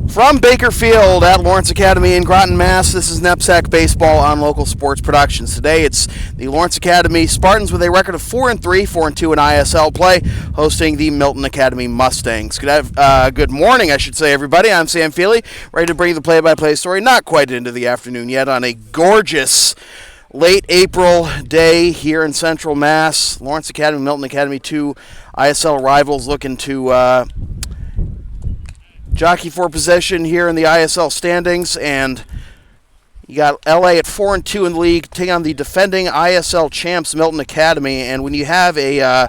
From Bakerfield at Lawrence Academy in Groton, Mass., this is NEPSAC Baseball on Local Sports Productions. Today it's the Lawrence Academy Spartans with a record of 4-3, 4-2 in ISL play, hosting the Milton Academy Mustangs. Good morning, I should say, everybody. I'm Sam Feely, ready to bring you the play-by-play story, not quite into the afternoon yet, on a gorgeous late April day here in Central Mass. Lawrence Academy, Milton Academy, two ISL rivals looking to jockey for possession here in the ISL standings, and you got LA at 4-2 in the league, taking on the defending ISL champs Milton Academy. And when you have a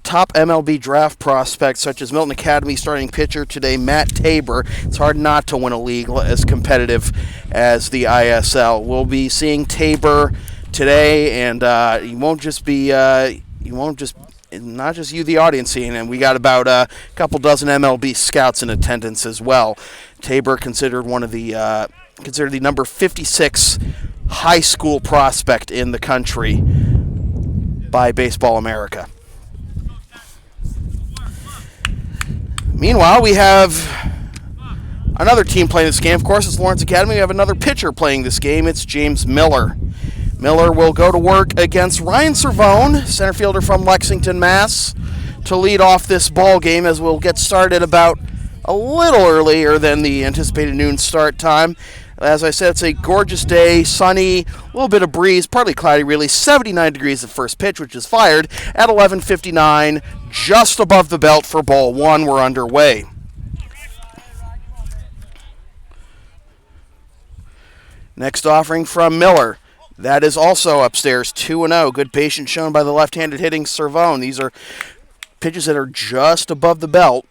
top MLB draft prospect such as Milton Academy starting pitcher today, Matt Tabor, it's hard not to win a league as competitive as the ISL. We'll be seeing Tabor today, and not just you, the audience, seeing him. We got about a couple dozen MLB scouts in attendance as well. Tabor considered the number 56 high school prospect in the country by Baseball America. Meanwhile, we have another team playing this game. Of course, it's Lawrence Academy. We have another pitcher playing this game. It's James Miller. Miller will go to work against Ryan Cervone, center fielder from Lexington, Mass., to lead off this ball game, as we'll get started about a little earlier than the anticipated noon start time. As I said, it's a gorgeous day, sunny, a little bit of breeze, partly cloudy really, 79 degrees at first pitch, which is fired at 11:59, just above the belt for ball one. We're underway. Next offering from Miller. That is also upstairs, 2-0. Good patience shown by the left-handed hitting Cervone. These are pitches that are just above the belt.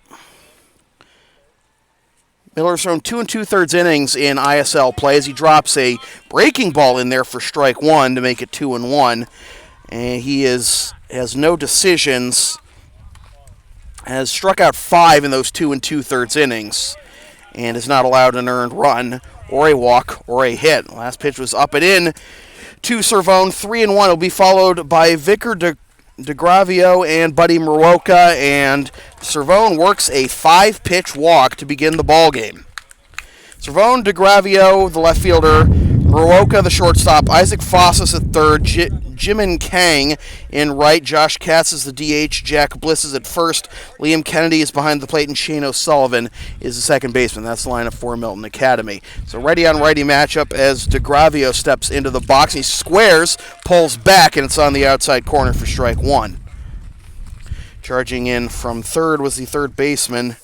Miller's thrown 2 2/3 innings in ISL play as he drops a breaking ball in there for strike one to make it 2-1. And he has no decisions, has struck out 5 in those 2 2/3 innings, and is not allowed an earned run or a walk or a hit. Last pitch was up and in to Cervone, 3-1. It'll be followed by Vicar DeGravio and Buddy Moroka, and Cervone works a 5-pitch walk to begin the ball game. Cervone, DeGravio, the left fielder, Moroka, the shortstop, Isaac Fossas at third, Jimin Kang in right, Josh Katz is the DH, Jack Bliss is at first, Liam Kennedy is behind the plate, and Shane O'Sullivan is the second baseman. That's the lineup for Milton Academy. So righty-on-righty matchup as DeGravio steps into the box. He squares, pulls back, and it's on the outside corner for strike one. Charging in from third was the third baseman,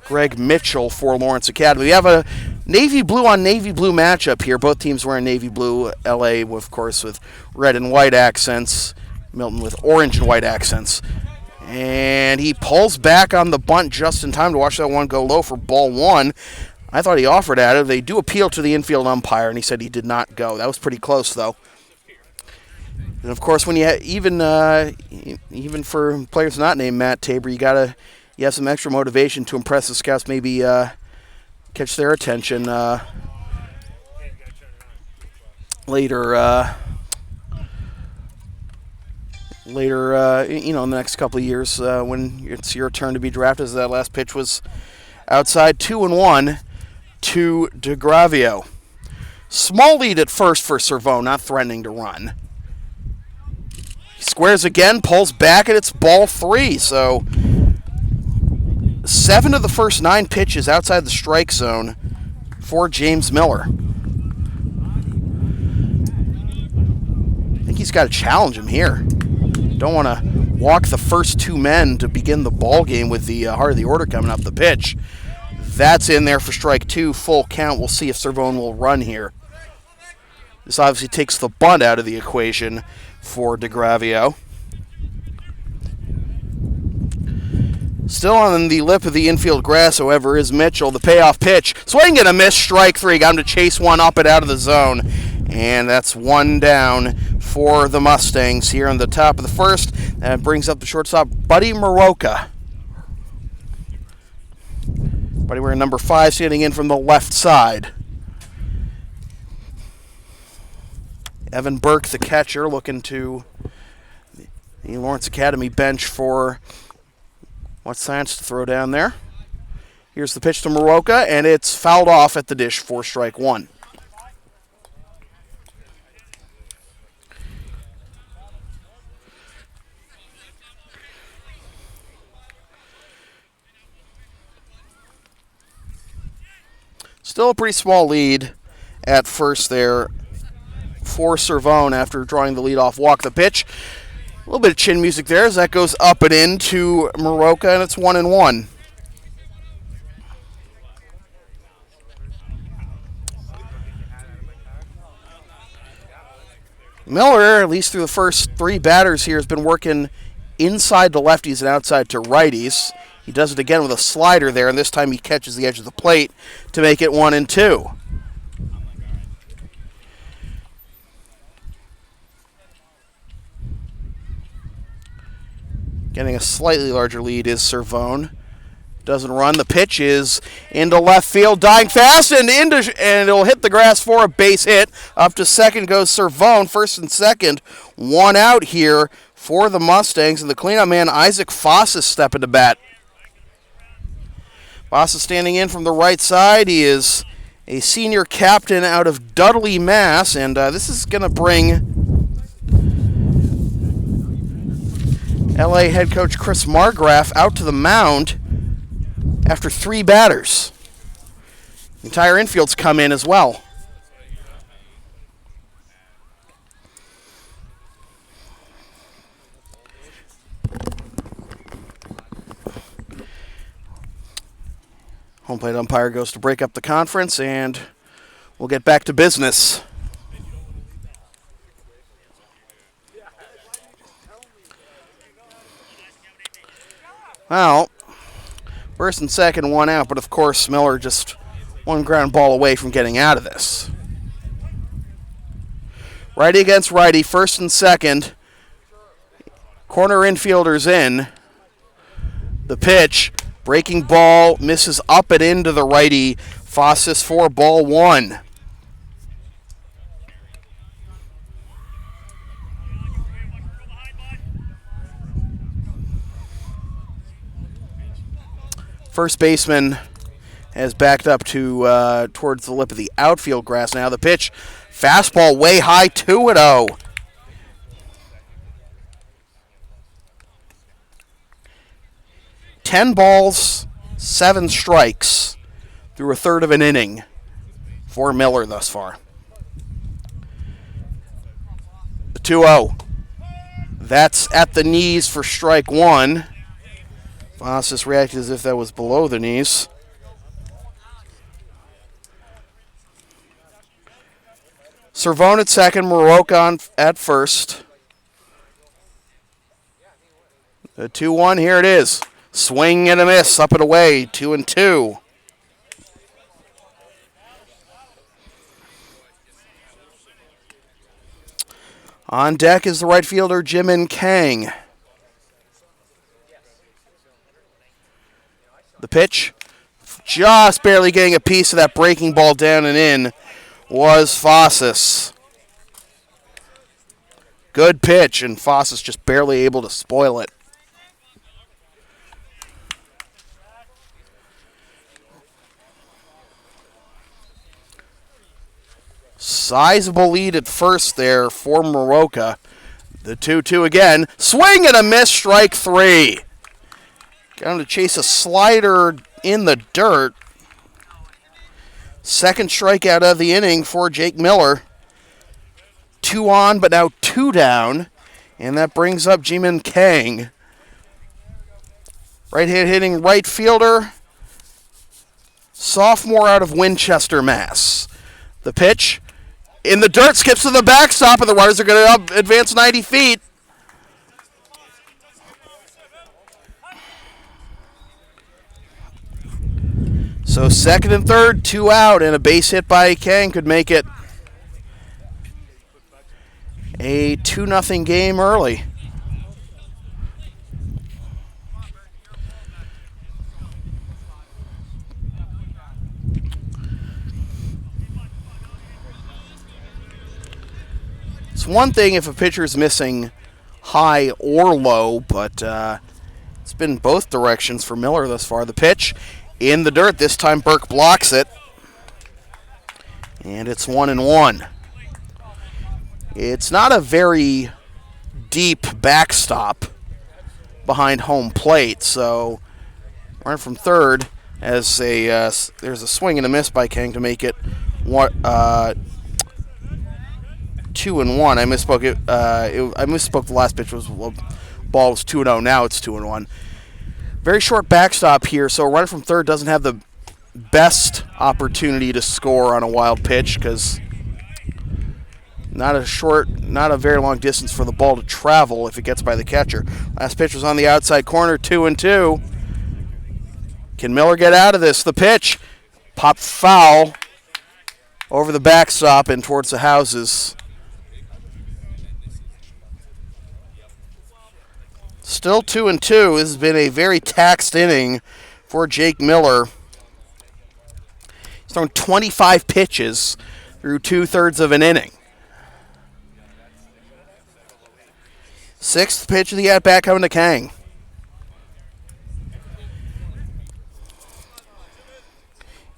Greg Mitchell, for Lawrence Academy. We have a navy blue on navy blue matchup here. Both teams wearing navy blue. LA, of course, with red and white accents. Milton with orange and white accents. And he pulls back on the bunt just in time to watch that one go low for ball one. I thought he offered at it. They do appeal to the infield umpire, and he said he did not go. That was pretty close, though. And, of course, when you even for players not named Matt Tabor, you have some extra motivation to impress the scouts, maybe catch their attention later, in the next couple of years when it's your turn to be drafted, as that last pitch was outside. 2-1 to DeGravio. Small lead at first for Cervone, not threatening to run. He squares again, pulls back, and it's ball 3, so 7 of the first 9 pitches outside the strike zone for James Miller. I think he's got to challenge him here. Don't want to walk the first 2 men to begin the ball game with the heart of the order coming up the pitch. That's in there for strike 2, full count. We'll see if Cervone will run here. This obviously takes the bunt out of the equation for DeGravio. Still on the lip of the infield grass, however, is Mitchell. The payoff pitch. Swing and a miss, strike 3. Got him to chase one up and out of the zone. And that's one down for the Mustangs here on the top of the first. That brings up the shortstop, Buddy Moroka. Buddy wearing number 5, standing in from the left side. Evan Burke, the catcher, looking to the Lawrence Academy bench for What's science to throw down there? Here's the pitch to Moroka, and it's fouled off at the dish for strike one. Still a pretty small lead at first there for Cervone after drawing the leadoff walk. The pitch, a little bit of chin music there as that goes up and in to Moroka, and it's 1-1. Miller, at least through the first three batters here, has been working inside to lefties and outside to righties. He does it again with a slider there, and this time he catches the edge of the plate to make it 1-2. Getting a slightly larger lead is Cervone. Doesn't run. The pitch is into left field, dying fast, and it'll hit the grass for a base hit. Up to second goes Cervone. First and second, one out here for the Mustangs, and the cleanup man Isaac Foss is stepping to bat. Foss is standing in from the right side. He is a senior captain out of Dudley, Mass, and this is going to bring LA head coach Chris Margraf out to the mound after three batters. The entire infield's come in as well. Home plate umpire goes to break up the conference, and we'll get back to business. Well, first and second, one out, but of course Miller just one ground ball away from getting out of this. Righty against righty, first and second. Corner infielders in. The pitch, breaking ball, misses up and into the righty. Fossis for ball one. First baseman has backed up to towards the lip of the outfield grass now. The pitch, fastball way high, 2-0. Ten balls, 7 strikes through a third of an inning for Miller thus far. The 2-0. That's at the knees for strike one. Foss reacted as if that was below the knees. Cervone at second, Moroka at first. The 2-1, here it is. Swing and a miss, up and away, 2-2. On deck is the right fielder, Jimin Kang. The pitch, just barely getting a piece of that breaking ball down and in, was Fossis. Good pitch, and Fossis just barely able to spoil it. Sizable lead at first there for Moroka. The 2-2 again. Swing and a miss, strike three. Got him to chase a slider in the dirt. Second strikeout of the inning for Jake Miller. 2 on, but now 2 down. And that brings up Jimin Kang. Right hand hitting right fielder. Sophomore out of Winchester, Mass. The pitch in the dirt, skips to the backstop, and the runners are going to advance 90 feet. So second and third, 2 out, and a base hit by Kang could make it a 2-0 game early. It's one thing if a pitcher's missing high or low, but it's It's been both directions for Miller thus far. The pitch in the dirt. This time Burke blocks it. And it's 1-1. It's not a very deep backstop behind home plate, so run from third as there's a swing and a miss by King to make it 2-1. I misspoke it. I misspoke. The last pitch was ball was 2-0. Now it's 2-1. Very short backstop here, so a runner from third doesn't have the best opportunity to score on a wild pitch because not a very long distance for the ball to travel if it gets by the catcher. Last pitch was on the outside corner, 2-2. Can Miller get out of this? The pitch popped foul over the backstop and towards the houses. Still 2-2. This has been a very taxed inning for Jake Miller. He's thrown 25 pitches through 2/3 of an inning. Sixth pitch of the at-bat coming to Kang.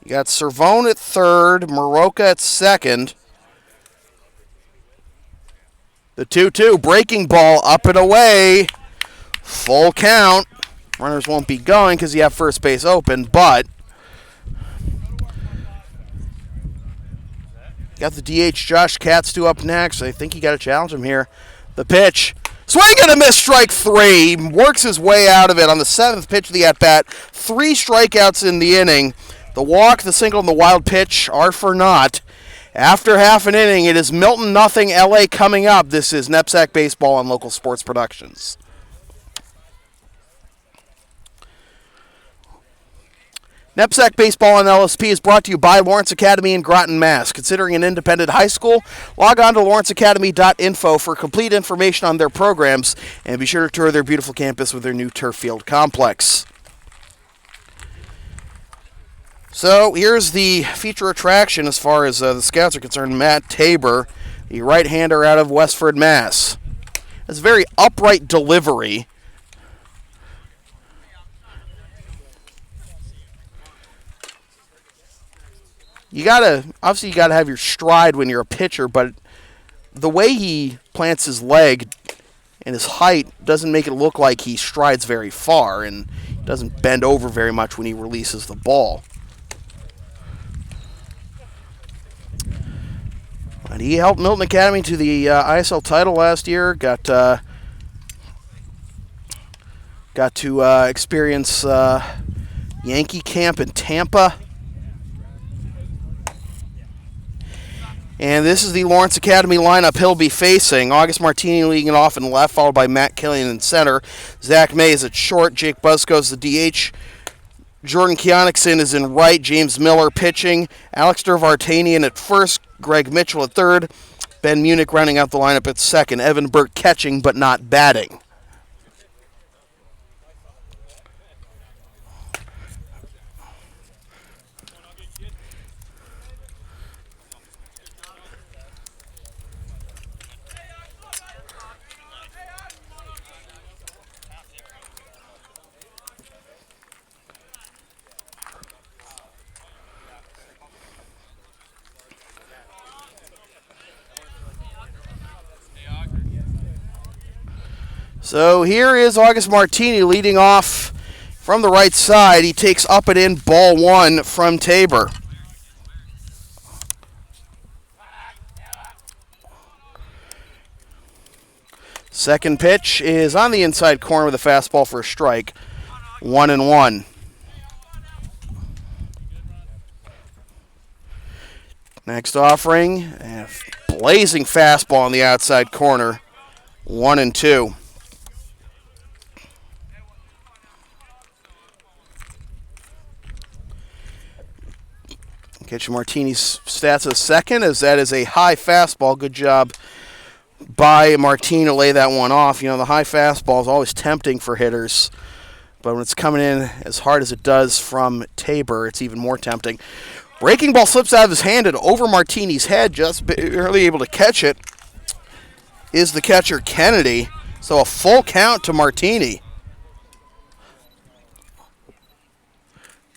You got Cervone at third, Maroka at second. The 2-2, breaking ball up and away. Full count. Runners won't be going because you have first base open, but got the DH Josh Katz up next. I think you got to challenge him here. The pitch. Swing and a miss, strike three. Works his way out of it on the seventh pitch of the at-bat. 3 strikeouts in the inning. The walk, the single, and the wild pitch are for naught. After half an inning, it is Milton 0, LA coming up. This is NEPSAC Baseball on Local Sports Productions. NEPSAC Baseball on LSP is brought to you by Lawrence Academy in Groton, Mass. Considering an independent high school? Log on to lawrenceacademy.info for complete information on their programs, and be sure to tour their beautiful campus with their new turf field complex. So here's the feature attraction as far as the scouts are concerned. Matt Tabor, the right-hander out of Westford, Mass. It's a very upright delivery. Obviously you gotta have your stride when you're a pitcher, but the way he plants his leg and his height doesn't make it look like he strides very far and doesn't bend over very much when he releases the ball. And he helped Milton Academy to the ISL title last year. Got to experience Yankee camp in Tampa. And this is the Lawrence Academy lineup he'll be facing. August Martini leading it off in left, followed by Matt Killian in center. Zach Mays at short. Jake Busko's the DH. Jordan Keonixon is in right. James Miller pitching. Alex Dervartanian at first. Greg Mitchell at third. Ben Munich rounding out the lineup at second. Evan Burke catching but not batting. So here is August Martini leading off from the right side. He takes up and in ball one from Tabor. Second pitch is on the inside corner with a fastball for a strike. 1-1. Next offering, a blazing fastball on the outside corner. 1-2. Catch Martini's stats a second, as that is a high fastball. Good job by Martini to lay that one off. You know, the high fastball is always tempting for hitters, but when it's coming in as hard as it does from Tabor, it's even more tempting. Breaking ball slips out of his hand and over Martini's head, just barely able to catch it, is the catcher Kennedy. So a full count to Martini.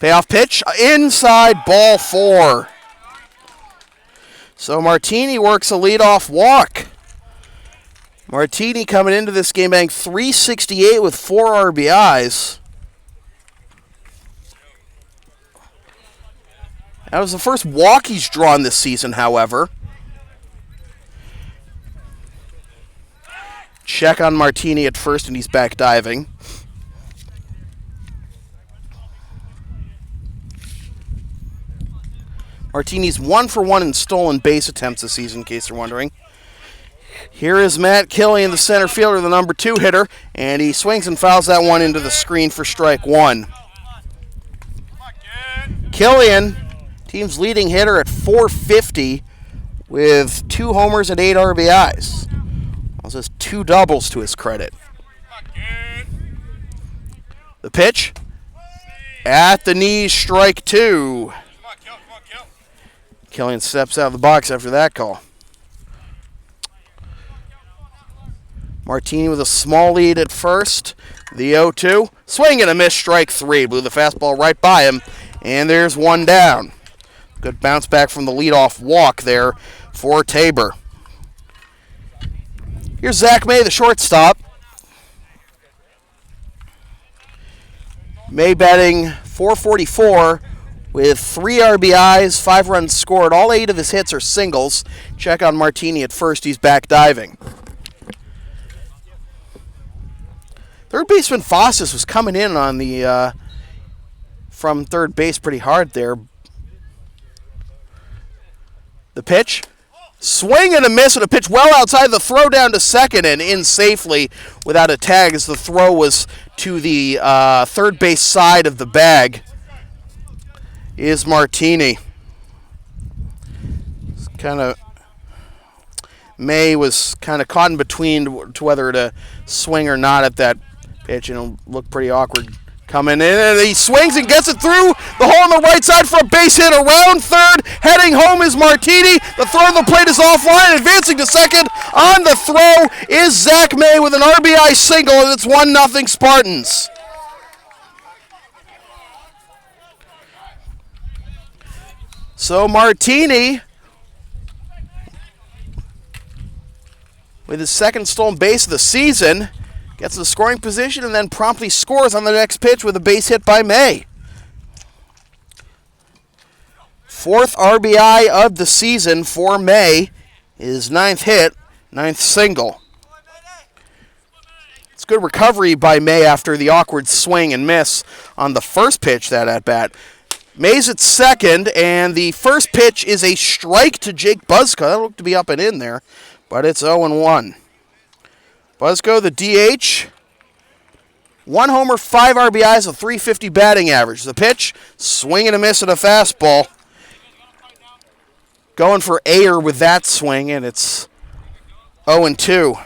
Payoff pitch, inside, ball 4. So Martini works a leadoff walk. Martini coming into this game batting .368 with 4 RBIs. That was the first walk he's drawn this season, however. Check on Martini at first, and he's back diving. Martini's 1 for 1 in stolen base attempts this season, in case you're wondering. Here is Matt Killian, the center fielder, the number 2 hitter, and he swings and fouls that one into the screen for strike 1. Killian, team's leading hitter at .450 with 2 homers and 8 RBIs. Also has 2 doubles to his credit. The pitch at the knees, strike 2. Killian steps out of the box after that call. Martini with a small lead at first. The 0-2. Swing and a miss, strike 3. Blew the fastball right by him, and there's 1 down. Good bounce back from the leadoff walk there for Tabor. Here's Zach May, the shortstop. May batting .444 with 3 RBIs, 5 runs scored. All 8 of his hits are singles. Check on Martini at first. He's back diving. Third baseman Fossis was coming in on the from third base pretty hard there. The pitch. Swing and a miss, and a pitch well outside the throw down to second and in safely without a tag as the throw was to the third base side of the bag. Is Martini. May was kind of caught in between to whether to swing or not at that pitch, and it looked pretty awkward coming in, and he swings and gets it through the hole on the right side for a base hit around third. Heading home is Martini. The throw of the plate is offline. Advancing to second on the throw is Zach May with an RBI single, and it's 1-0 Spartans. So Martini, with his second stolen base of the season, gets the scoring position and then promptly scores on the next pitch with a base hit by May. 4th RBI of the season for May. His 9th hit, 9th single. It's good recovery by May after the awkward swing and miss on the first pitch that at bat. May's at second, and the first pitch is a strike to Jake Buzzco. That looked to be up and in there, but it's 0-1. Buzzco, the DH, 1 homer, 5 RBIs, a .350 batting average. The pitch, swing and a miss at a fastball. Going for Ayer with that swing, and it's 0-2.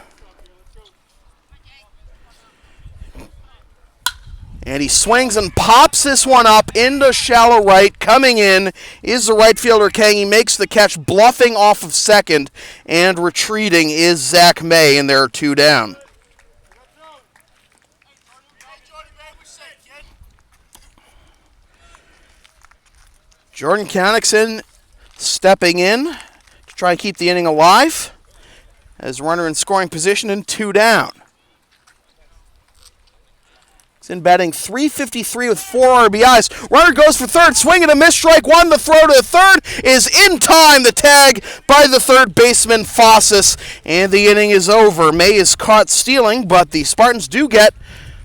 And he swings and pops this one up into shallow right. Coming in is the right fielder, Kang. He makes the catch, bluffing off of second, and retreating is Zach May, and there are 2 down. Jordan Connickson stepping in to try and keep the inning alive as runner in scoring position and 2 down. In batting .353 with 4 RBIs. Runner goes for third, swing and a miss, strike 1. The throw to third is in time. The tag by the third baseman Fossis, and the inning is over. May is caught stealing, but the Spartans do get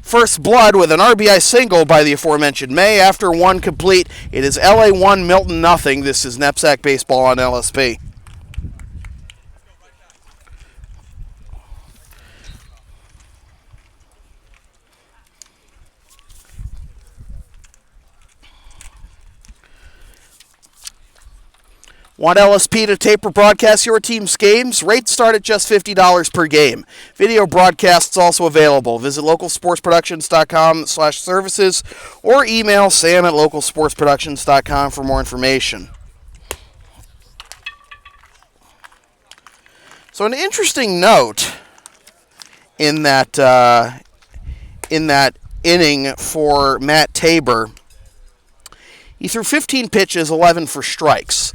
first blood with an RBI single by the aforementioned May. After 1 complete, it is LA 1, Milton 0. This is NEPSAC Baseball on LSP. Want LSP to tape or broadcast your team's games? Rates start at just $50 per game. Video broadcasts also available. Visit localsportsproductions.com/services or email sam@localsportsproductions.com for more information. So an interesting note in that inning for Matt Tabor He threw 15 pitches, 11 for strikes.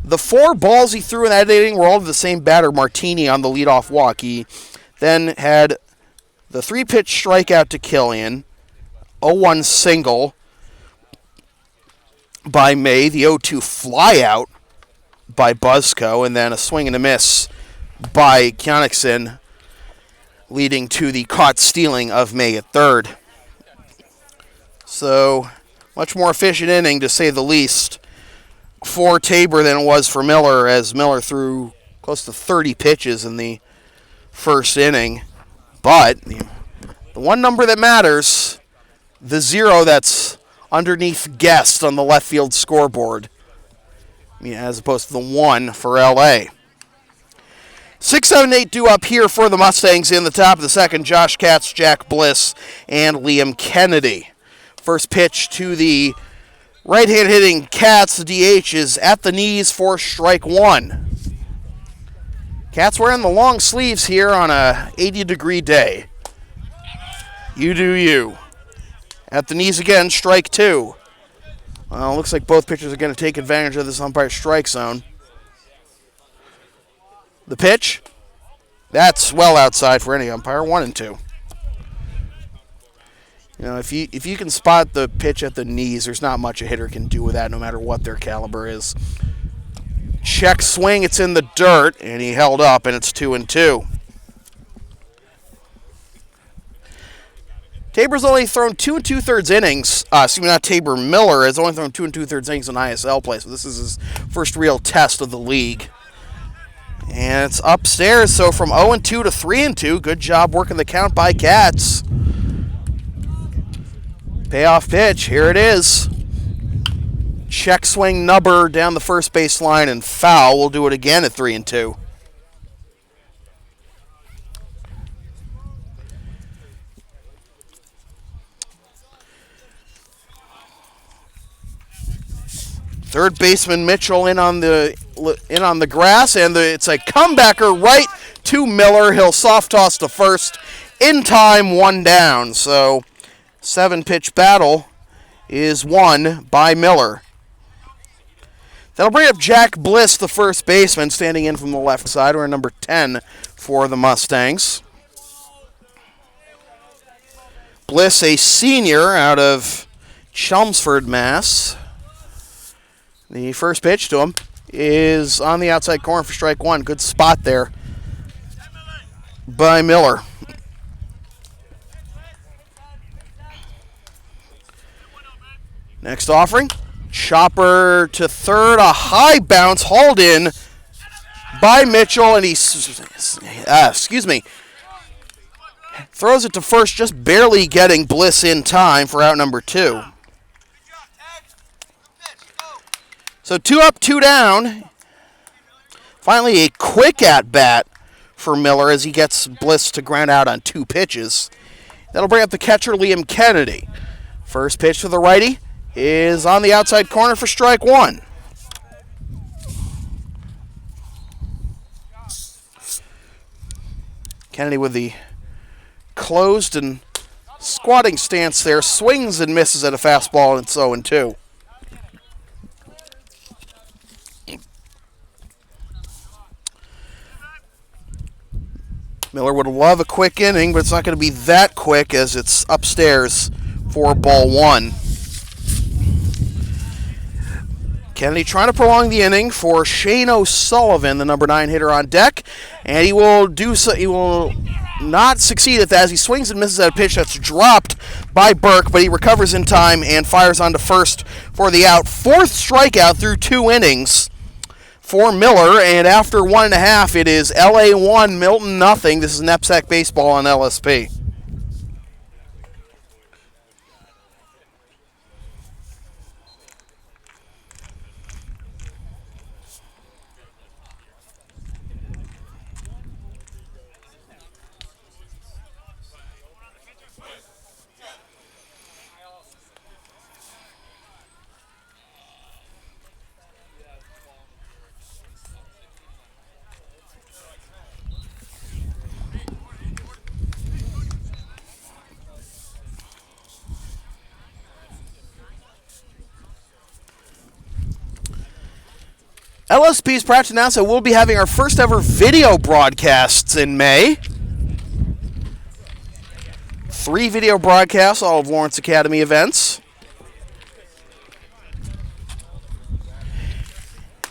The 4 balls he threw in that inning were all to the same batter, Martini, on the leadoff walk. He then had the 3-pitch strikeout to Killian, 0-1 single by May, the 0-2 flyout by Buzzco, and then a swing and a miss by Kjonickson, leading to the caught stealing of May at third. So, much more efficient inning, to say the least, for Tabor than it was for Miller, as Miller threw close to 30 pitches in the first inning. But the one number that matters, the 0 that's underneath guessed on the left field scoreboard, as opposed to the 1 for LA. 6, 7, 8 due up here for the Mustangs in the top of the second. Josh Katz, Jack Bliss, and Liam Kennedy. First pitch to the right-hand hitting Katz, the DH, is at the knees for strike 1. Katz wearing the long sleeves here on a 80-degree day. You do you. At the knees again, strike 2. Well, looks like both pitchers are going to take advantage of this umpire strike zone. The pitch, that's well outside for any umpire, 1-2. If you can spot the pitch at the knees, there's not much a hitter can do with that, no matter what their caliber is. Check swing, it's in the dirt, and he held up, and it's 2-2. Tabor's only thrown 2 2/3 innings. Not Tabor, Miller has only thrown 2 2/3 innings in ISL play, so this is his first real test of the league. And it's upstairs, so from 0-2 to 3-2. Good job working the count by Katz. Payoff pitch, here it is. Check swing nubber down the first base line and foul. We'll do it again at 3-2. Third baseman Mitchell in on the grass, and it's a comebacker right to Miller. He'll soft toss to first in time, 1 down. So 7-pitch battle is won by Miller. That'll bring up Jack Bliss, the first baseman, standing in from the left side, or number 10 for the Mustangs. Bliss, a senior out of Chelmsford, Mass. The first pitch to him is on the outside corner for strike 1. Good spot there by Miller. Next offering, chopper to third, a high bounce, hauled in by Mitchell, and he throws it to first, just barely getting Bliss in time for out number 2. So 2 up, 2 down. Finally, a quick at-bat for Miller as he gets Bliss to ground out on 2 pitches. That'll bring up the catcher, Liam Kennedy. First pitch to the righty is on the outside corner for strike 1. Kennedy with the closed and squatting stance there, swings and misses at a fastball, and it's 0-2. Miller would love a quick inning, but it's not going to be that quick as it's upstairs for ball 1. Kennedy trying to prolong the inning for Shane O'Sullivan, the number 9 hitter on deck, and he will do so. He will not succeed at that as he swings and misses at a pitch that's dropped by Burke, but he recovers in time and fires on to first for the out. 4th strikeout through 2 innings for Miller, and after 1.5, it is LA 1, Milton nothing. This is NEPSAC baseball on LSP. LSP is proud to announce that we'll be having our first ever video broadcasts in May. 3 video broadcasts, all of Lawrence Academy events.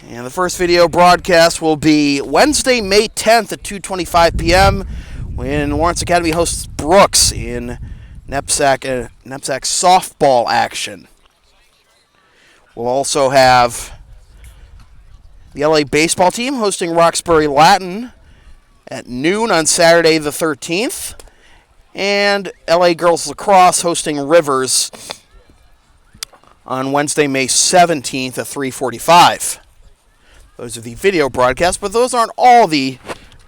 And the first video broadcast will be Wednesday, May 10th at 2:25 p.m. when Lawrence Academy hosts Brooks in NEPSAC softball action. We'll also have the LA baseball team hosting Roxbury Latin at noon on Saturday the 13th. And LA girls lacrosse hosting Rivers on Wednesday, May 17th at 3:45. Those are the video broadcasts, but those aren't all the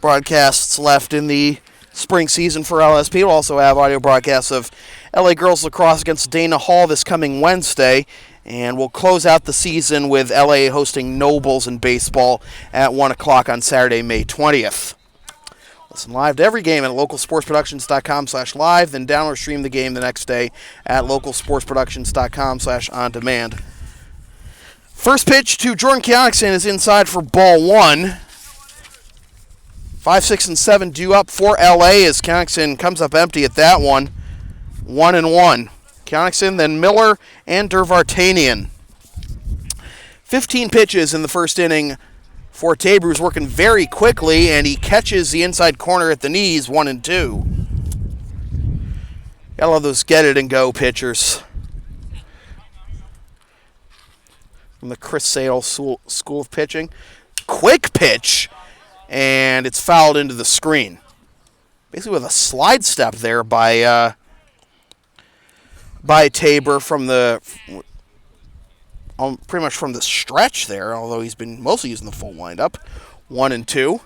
broadcasts left in the spring season for LSP. We'll also have audio broadcasts of LA girls lacrosse against Dana Hall this coming Wednesday, and we'll close out the season with LA hosting Nobles in baseball at 1 o'clock on Saturday, May 20th. Listen live to every game at localsportsproductions.com/live, then download or stream the game the next day at localsportsproductions.com/on-demand. First pitch to Jordan Keonixon is inside for ball 1. 5, 6, and 7 due up for LA as Keonixon comes up empty at that one. 1-1. Keonixon, then Miller, and Durvartanian. 15 pitches in the first inning for Tabor, who's working very quickly, and he catches the inside corner at the knees, 1-2. Gotta love those get-it-and-go pitchers from the Chris Sale School of Pitching. Quick pitch, and it's fouled into the screen. Basically with a slide step there by Tabor from the pretty much from the stretch there, although he's been mostly using the full windup. 1-2.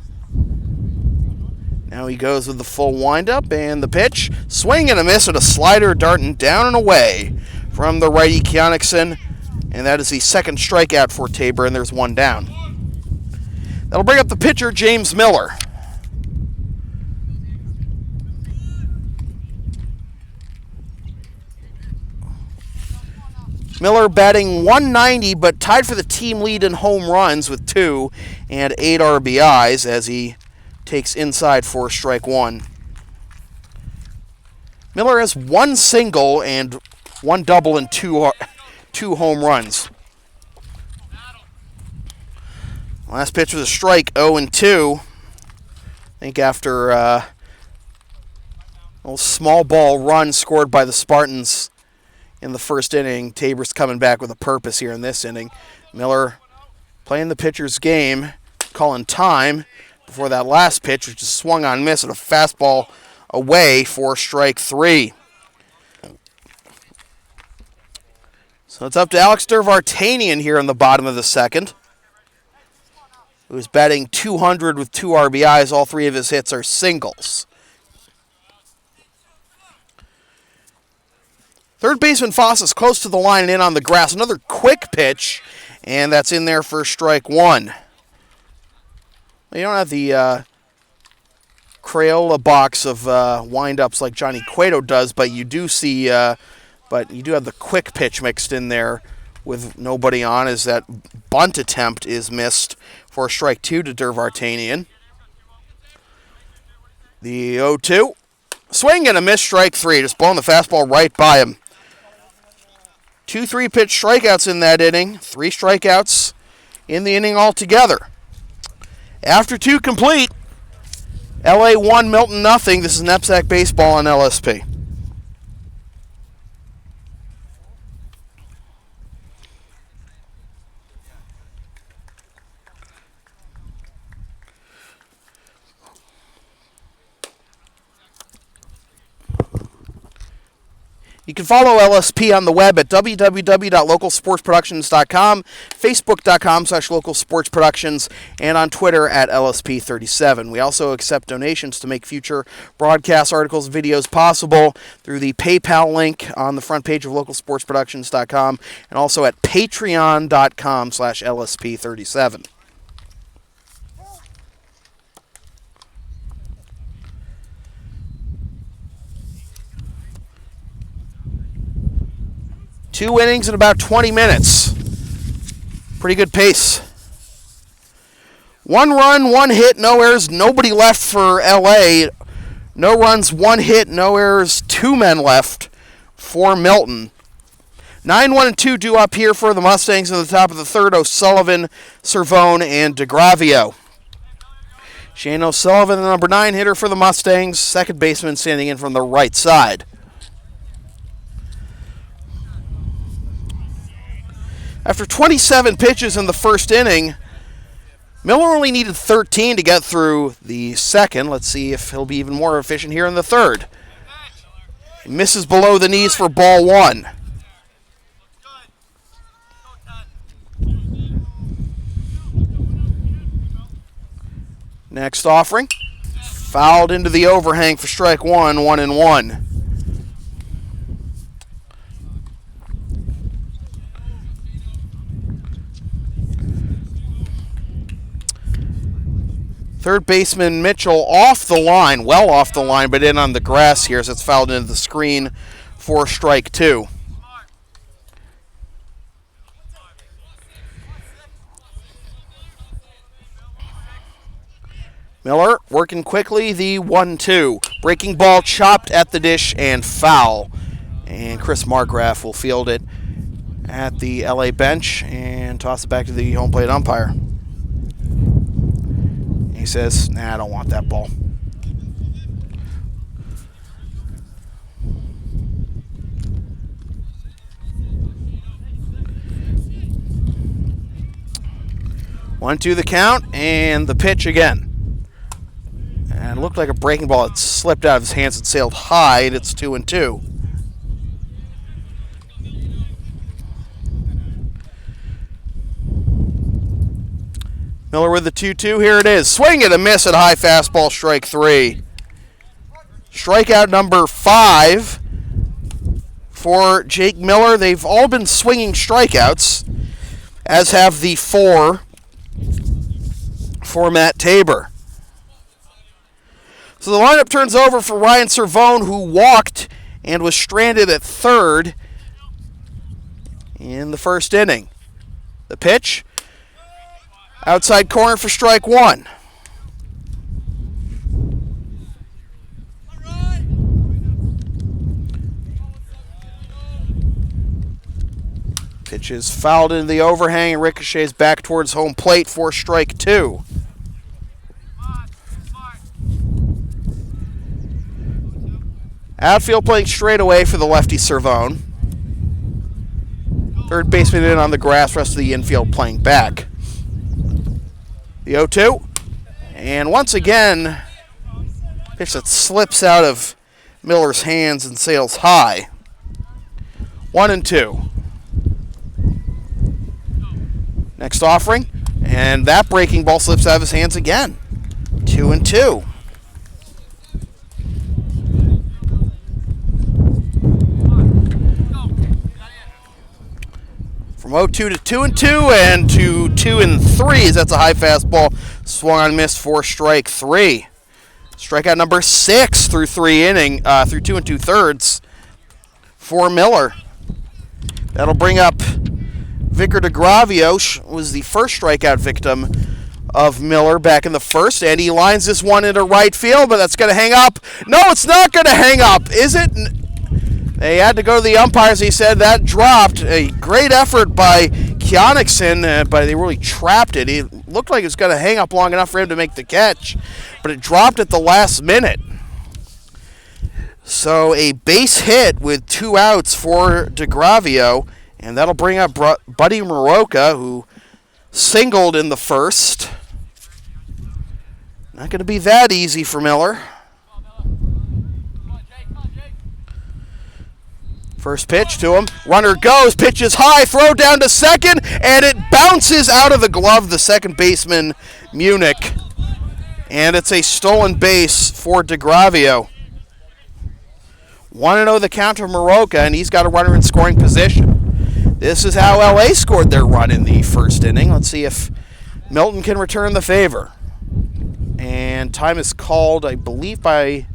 Now he goes with the full windup, and the pitch, swing and a miss with a slider darting down and away from the righty Keonixon, and that is the second strikeout for Tabor, and there's one down. That'll bring up the pitcher, James Miller. Miller batting 190, but tied for the team lead in home runs with 2 and 8 RBIs as he takes inside for strike 1. Miller has 1 single and 1 double and 2 home runs. Last pitch was a strike, 0-2. I think after a little small ball run scored by the Spartans in the first inning, Tabor's coming back with a purpose here in this inning. Miller playing the pitcher's game, calling time before that last pitch, which is swung on miss at a fastball away for strike 3. So it's up to Alex Durvartanian here in the bottom of the second, who's batting 200 with 2 RBIs. All 3 of his hits are singles. Third baseman Foss is close to the line and in on the grass. Another quick pitch, and that's in there for strike 1. You don't have the Crayola box of windups like Johnny Cueto does, but you do see, but you do have the quick pitch mixed in there with nobody on, as that bunt attempt is missed for strike 2 to Durvartanian. The 0-2. Swing and a miss, strike 3. Just blowing the fastball right by him. 2 3-pitch strikeouts in that inning. 3 strikeouts in the inning altogether. After 2 complete, LA 1, Milton nothing. This is NEPSAC Baseball on LSP. You can follow LSP on the web at www.localsportsproductions.com, facebook.com/localsportsproductions, and on Twitter at LSP37. We also accept donations to make future broadcasts, articles, and videos possible through the PayPal link on the front page of localsportsproductions.com and also at patreon.com/LSP37. Two innings in about 20 minutes. Pretty good pace. 1 run, 1 hit, no errors, nobody left for LA. No runs, 1 hit, no errors, 2 men left for Milton. 9-1-2 due up here for the Mustangs in the top of the third. O'Sullivan, Cervone, and DeGravio. Shane O'Sullivan, the number 9 hitter for the Mustangs. Second baseman standing in from the right side. After 27 pitches in the first inning, Miller only needed 13 to get through the second. Let's see if he'll be even more efficient here in the third. He misses below the knees for ball 1. Next offering, fouled into the overhang for strike 1, 1-1. Third baseman Mitchell off the line, well off the line, but in on the grass here as it's fouled into the screen for strike 2. Miller working quickly, the 1-2. Breaking ball chopped at the dish and foul. And Chris Margraf will field it at the LA bench and toss it back to the home plate umpire. He says, nah, I don't want that ball. One, two, the count, and the pitch again. And it looked like a breaking ball. It slipped out of his hands and sailed high, and it's 2-2. Miller with the 2-2. Here it is. Swing and a miss at high fastball, strike 3. Strikeout number 5 for Jake Miller. They've all been swinging strikeouts, as have the 4 for Matt Tabor. So the lineup turns over for Ryan Cervone, who walked and was stranded at third in the first inning. The pitch, outside corner for strike 1. Pitch is fouled into the overhang and ricochets back towards home plate for strike 2. Outfield playing straight away for the lefty Cervone. Third baseman in on the grass, rest of the infield playing back. The 0-2. And once again, pitch that slips out of Miller's hands and sails high. 1-2. Next offering. And that breaking ball slips out of his hands again. 2-2. From 0-2 to 2-2 and to 2-3. That's a high fastball. Swung on, missed for strike 3. Strikeout number 6 through 2 2/3 for Miller. That'll bring up Vicar DeGravio, was the first strikeout victim of Miller back in the first, and he lines this one into right field, but that's going to hang up. No, it's not going to hang up, is it? They had to go to the umpires. He said that dropped. A great effort by Kionixson, but they really trapped it. It looked like it was going to hang up long enough for him to make the catch, but it dropped at the last minute. So a base hit with 2 outs for DeGravio, and that'll bring up Buddy Maroka, who singled in the first. Not going to be that easy for Miller. First pitch to him. Runner goes. Pitch is high. Throw down to second. And it bounces out of the glove of the second baseman, Munich. And it's a stolen base for DeGravio. 1-0 the count of Maroka, and he's got a runner in scoring position. This is how LA scored their run in the first inning. Let's see if Milton can return the favor. And time is called, I believe, by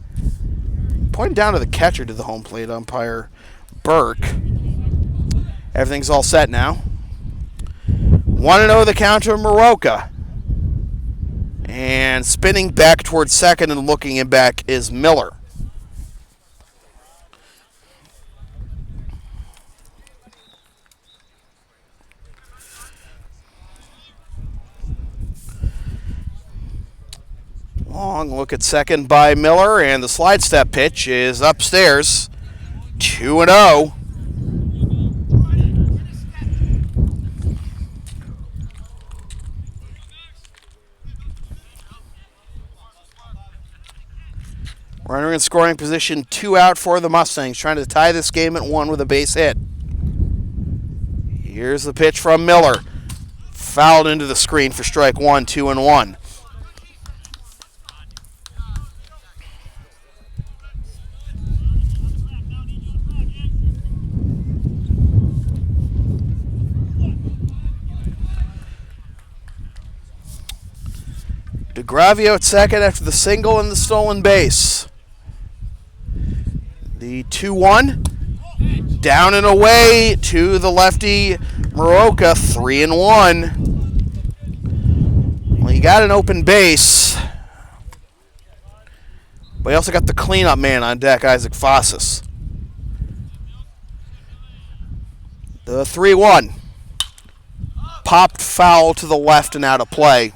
pointing down to the catcher to the home plate umpire, Burke. Everything's all set now. 1-0 the count of Maroka. And spinning back towards second and looking him back is Miller. Long look at second by Miller, and the slide step pitch is upstairs. 2-0. Runner in scoring position, 2 out for the Mustangs, trying to tie this game at 1 with a base hit. Here's the pitch from Miller. Fouled into the screen for strike 1, 2-1. DeGravio at second after the single and the stolen base. The 2-1. Down and away to the lefty Moroka, 3-1. Well, you got an open base, but you also got the cleanup man on deck, Isaac Fossas. The 3-1. Popped foul to the left and out of play.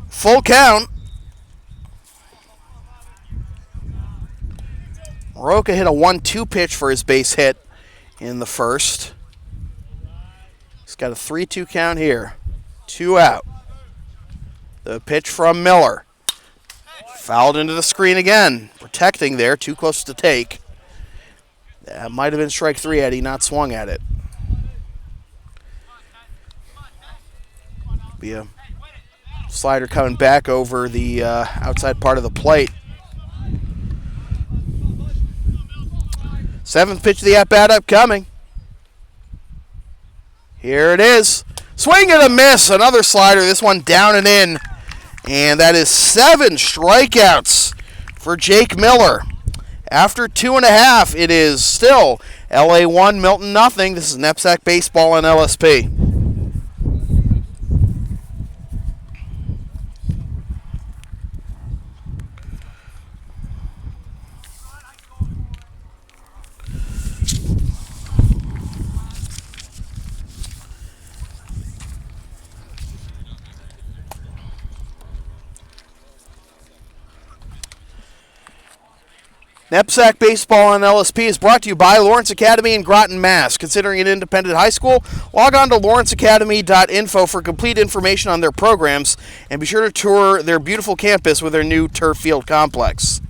Full count. Moroka hit a 1-2 pitch for his base hit in the first. He's got a 3-2 count here. 2 out. The pitch from Miller. Fouled into the screen again. Protecting there, too close to take. That might have been strike 3 had he not swung at it. Be a slider coming back over the outside part of the plate. 7th pitch of the at-bat upcoming. Here it is. Swing and a miss. Another slider. This one down and in. And that is 7 strikeouts for Jake Miller. After 2.5, it is still LA 1, Milton nothing. This is NEPSAC Baseball on LSP. NEPSAC Baseball on LSP is brought to you by Lawrence Academy in Groton, Mass. Considering an independent high school, log on to lawrenceacademy.info for complete information on their programs, and be sure to tour their beautiful campus with their new turf field complex.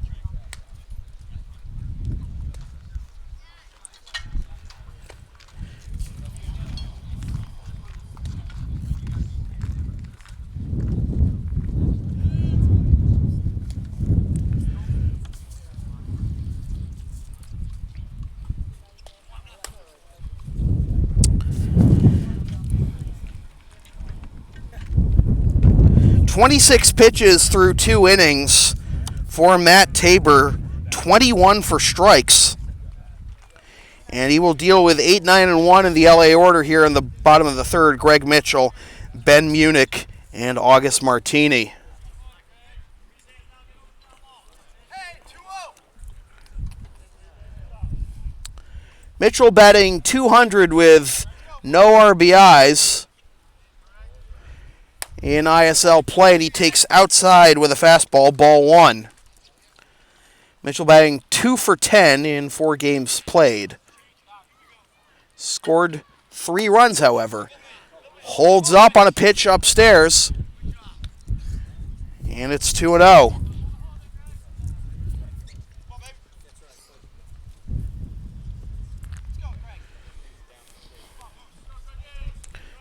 "26 pitches through 2 innings for Matt Tabor, 21 for strikes. And he will deal with 8, 9, and 1 in the LA order here in the bottom of the third. Greg Mitchell, Ben Munich, and August Martini. Mitchell batting .200 with no RBIs in ISL play, and he takes outside with a fastball, ball 1. Mitchell batting 2 for 10 in 4 games played. Scored 3 runs, however. Holds up on a pitch upstairs, and it's 2-0.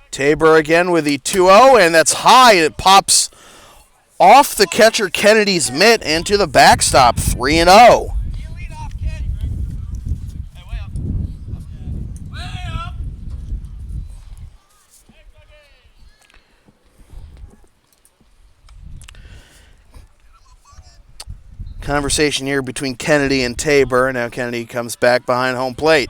Tabor again with the 2-0, and that's high. It pops off the catcher Kennedy's mitt and to the backstop, 3-0. Conversation here between Kennedy and Tabor. Now Kennedy comes back behind home plate.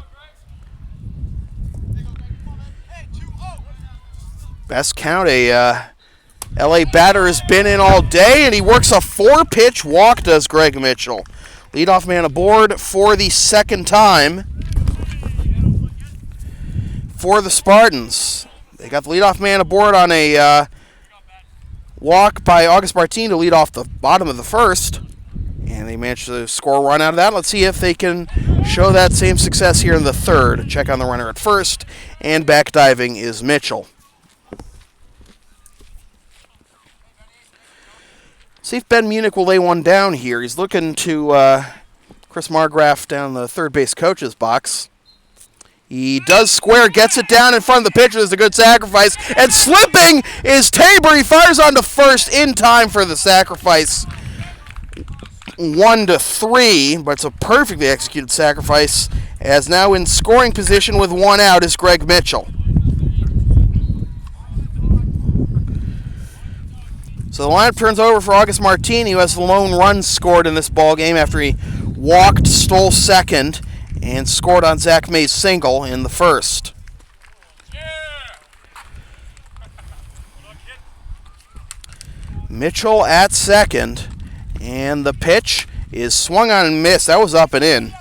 Best count, a LA batter has been in all day, and he works a 4-pitch walk, does Greg Mitchell. Leadoff man aboard for the second time for the Spartans. They got the leadoff man aboard on a walk by August Martin to lead off the bottom of the first, and they managed to score a run out of that. Let's see if they can show that same success here in the third. Check on the runner at first, and back diving is Mitchell. See if Ben Munich will lay one down here. He's looking to Chris Margraf down the third base coach's box. He does square, gets it down in front of the pitcher. There's a good sacrifice. And slipping is Tabor. He fires on to first in time for the sacrifice. 1-3, but it's a perfectly executed sacrifice, as now in scoring position with one out is Greg Mitchell. So the lineup turns over for August Martini, who has the lone run scored in this ball game after he walked, stole second, and scored on Zach May's single in the first. Mitchell at second, and the pitch is swung on and missed. That was up and in,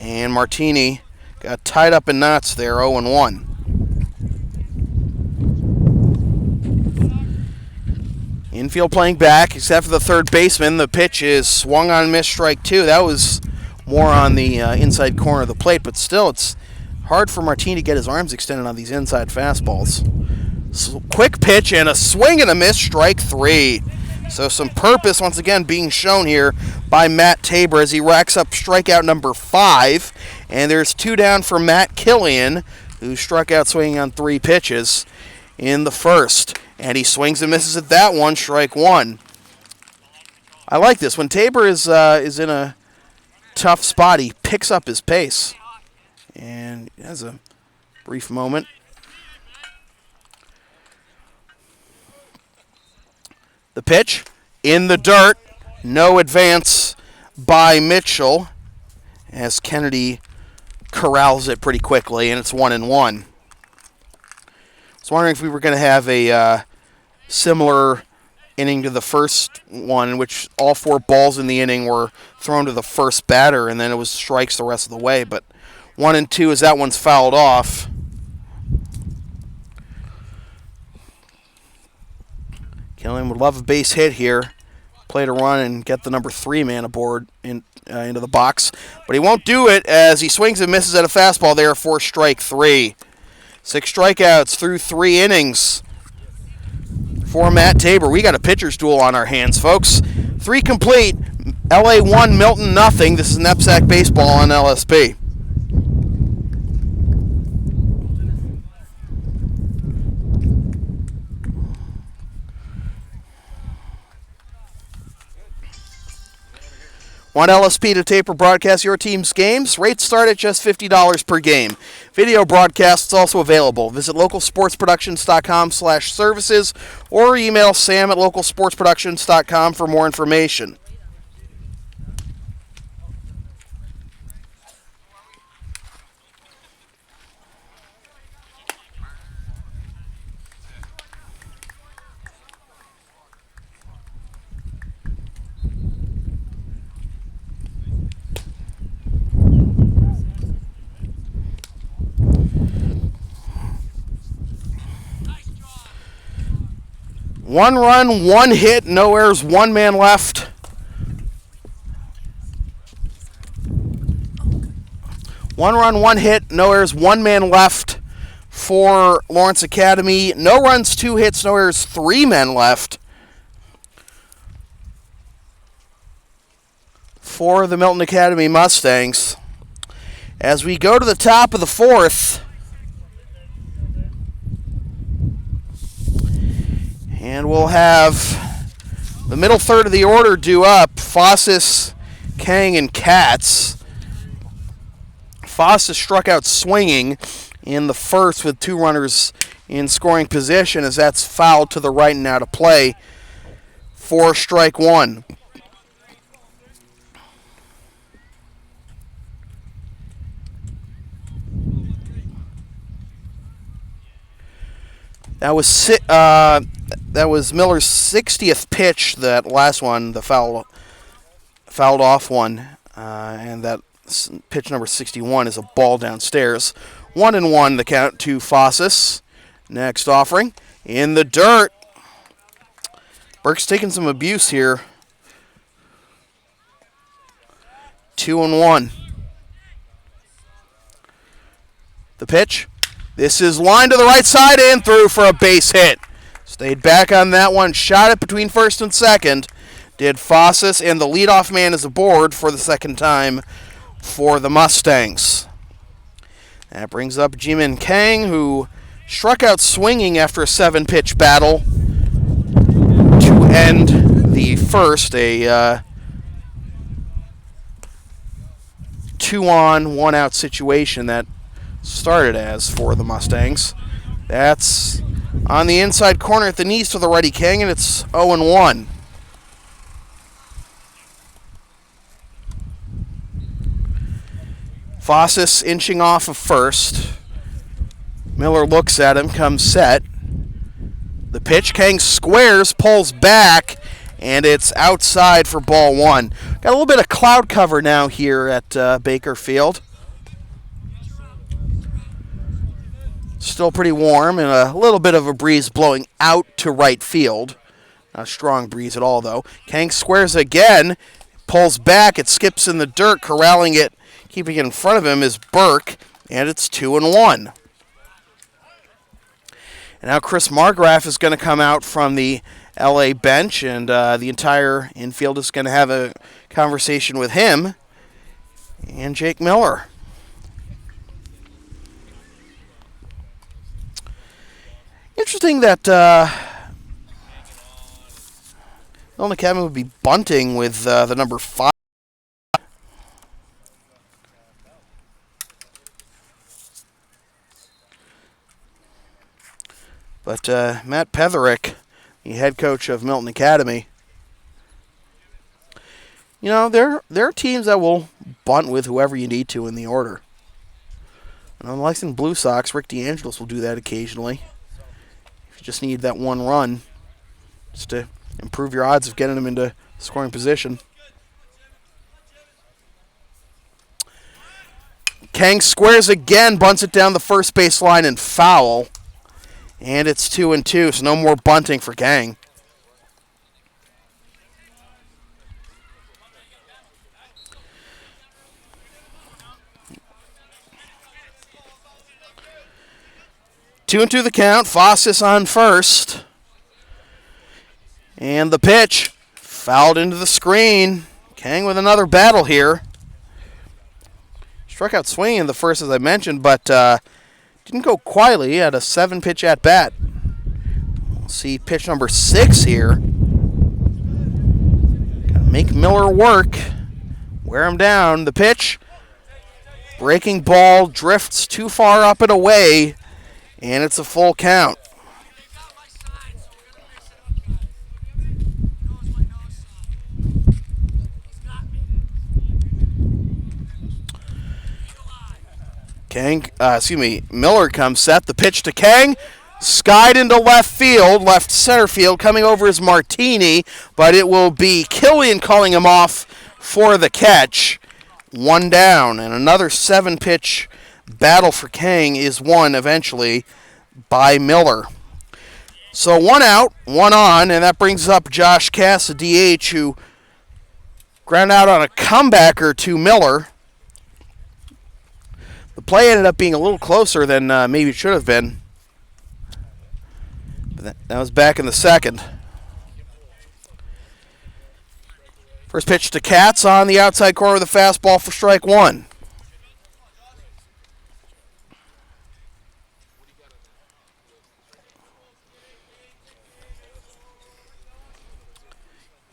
and Martini got tied up in knots there, 0-1. Infield playing back, except for the third baseman. The pitch is swung on and missed, strike two. That was more on the inside corner of the plate, but still, it's hard for Martini to get his arms extended on these inside fastballs. So, quick pitch and a swing and a miss, strike three. So some purpose once again being shown here by Matt Tabor as he racks up strikeout number 5. And there's 2 down for Matt Killian, who struck out swinging on 3 pitches in the first. And he swings and misses at that one, strike 1. I like this. When Tabor is in a tough spot, he picks up his pace. And he has a brief moment. The pitch in the dirt. No advance by Mitchell as Kennedy corrals it pretty quickly, and it's 1-1. I was wondering if we were going to have a similar inning to the first one, in which all 4 balls in the inning were thrown to the first batter, and then it was strikes the rest of the way. But 1-2 as that one's fouled off. Killian would love a base hit here. Play to run and get the number 3 man aboard into the box. But he won't do it as he swings and misses at a fastball there for strike 3. 6 strikeouts through 3 innings for Matt Tabor. We got a pitcher's duel on our hands, folks. 3 complete. LA 1, Milton nothing. This is NEPSAC Baseball on LSP. Want LSP to tape or broadcast your team's games? Rates start at just $50 per game. Video broadcasts also available. Visit localsportsproductions.com/services or email sam@localsportsproductions.com for more information. One run, 1 hit, no errors, 1 man left. One run, 1 hit, no errors, 1 man left for Lawrence Academy. No runs, 2 hits, no errors, 3 men left for the Milton Academy Mustangs. As we go to the top of the 4th, and we'll have the middle third of the order due up. Fossis, Kang, and Katz. Fossis struck out swinging in the first with 2 runners in scoring position as that's fouled to the right and out of play for strike 1. That was Miller's 60th pitch. That last one, the fouled off one, and that pitch number 61 is a ball downstairs. 1-1 the count to Fossis. Next offering in the dirt. Burke's taking some abuse here. 2-1. The pitch. This is lined to the right side and through for a base hit. Stayed back on that one. Shot it between first and second. Did Fossis, and the leadoff man is aboard for the second time for the Mustangs. That brings up Jimin Kang, who struck out swinging after a 7-pitch battle to end the first. A 2-on, 1-out situation that started as for the Mustangs. That's on the inside corner at the knees to the righty Kang, and it's 0-1. Fossis inching off of first. Miller looks at him, comes set. The pitch, Kang squares, pulls back, and it's outside for ball one. Got a little bit of cloud cover now here at Baker Field. Still pretty warm, and a little bit of a breeze blowing out to right field. Not a strong breeze at all, though. Kang squares again, pulls back, it skips in the dirt, corralling it. Keeping it in front of him is Burke, and it's 2-1. And now Chris Margraf is going to come out from the LA bench, and the entire infield is going to have a conversation with him and Jake Miller. Interesting that Milton Academy would be bunting with the number 5. But Matt Petherick, the head coach of Milton Academy, you know, there are teams that will bunt with whoever you need to in the order. And unlike in Blue Sox, Rick DeAngelis will do that occasionally. If you just need that one run, just to improve your odds of getting them into scoring position. Kang squares again, bunts it down the first base line and foul. And it's 2-2, so no more bunting for Kang. Two and two the count. Fossis on first. And the pitch fouled into the screen. Kang with another battle here. Struck out swinging in the first, as I mentioned, but didn't go quietly. He had a 7-pitch at bat. We'll see pitch number 6 here. Gotta make Miller work. Wear him down. The pitch. Breaking ball drifts too far up and away. And it's a full count. Miller comes set. The pitch to Kang. Skied into left field, left center field, coming over is Martini, but it will be Killian calling him off for the catch. One down, and another 7-pitch battle for Kang is won eventually by Miller. So 1 out, 1 on, and that brings up Josh Cass, a DH, who ground out on a comebacker to Miller. The play ended up being a little closer than maybe it should have been. But that was back in the second. First pitch to Katz on the outside corner with a fastball for strike one.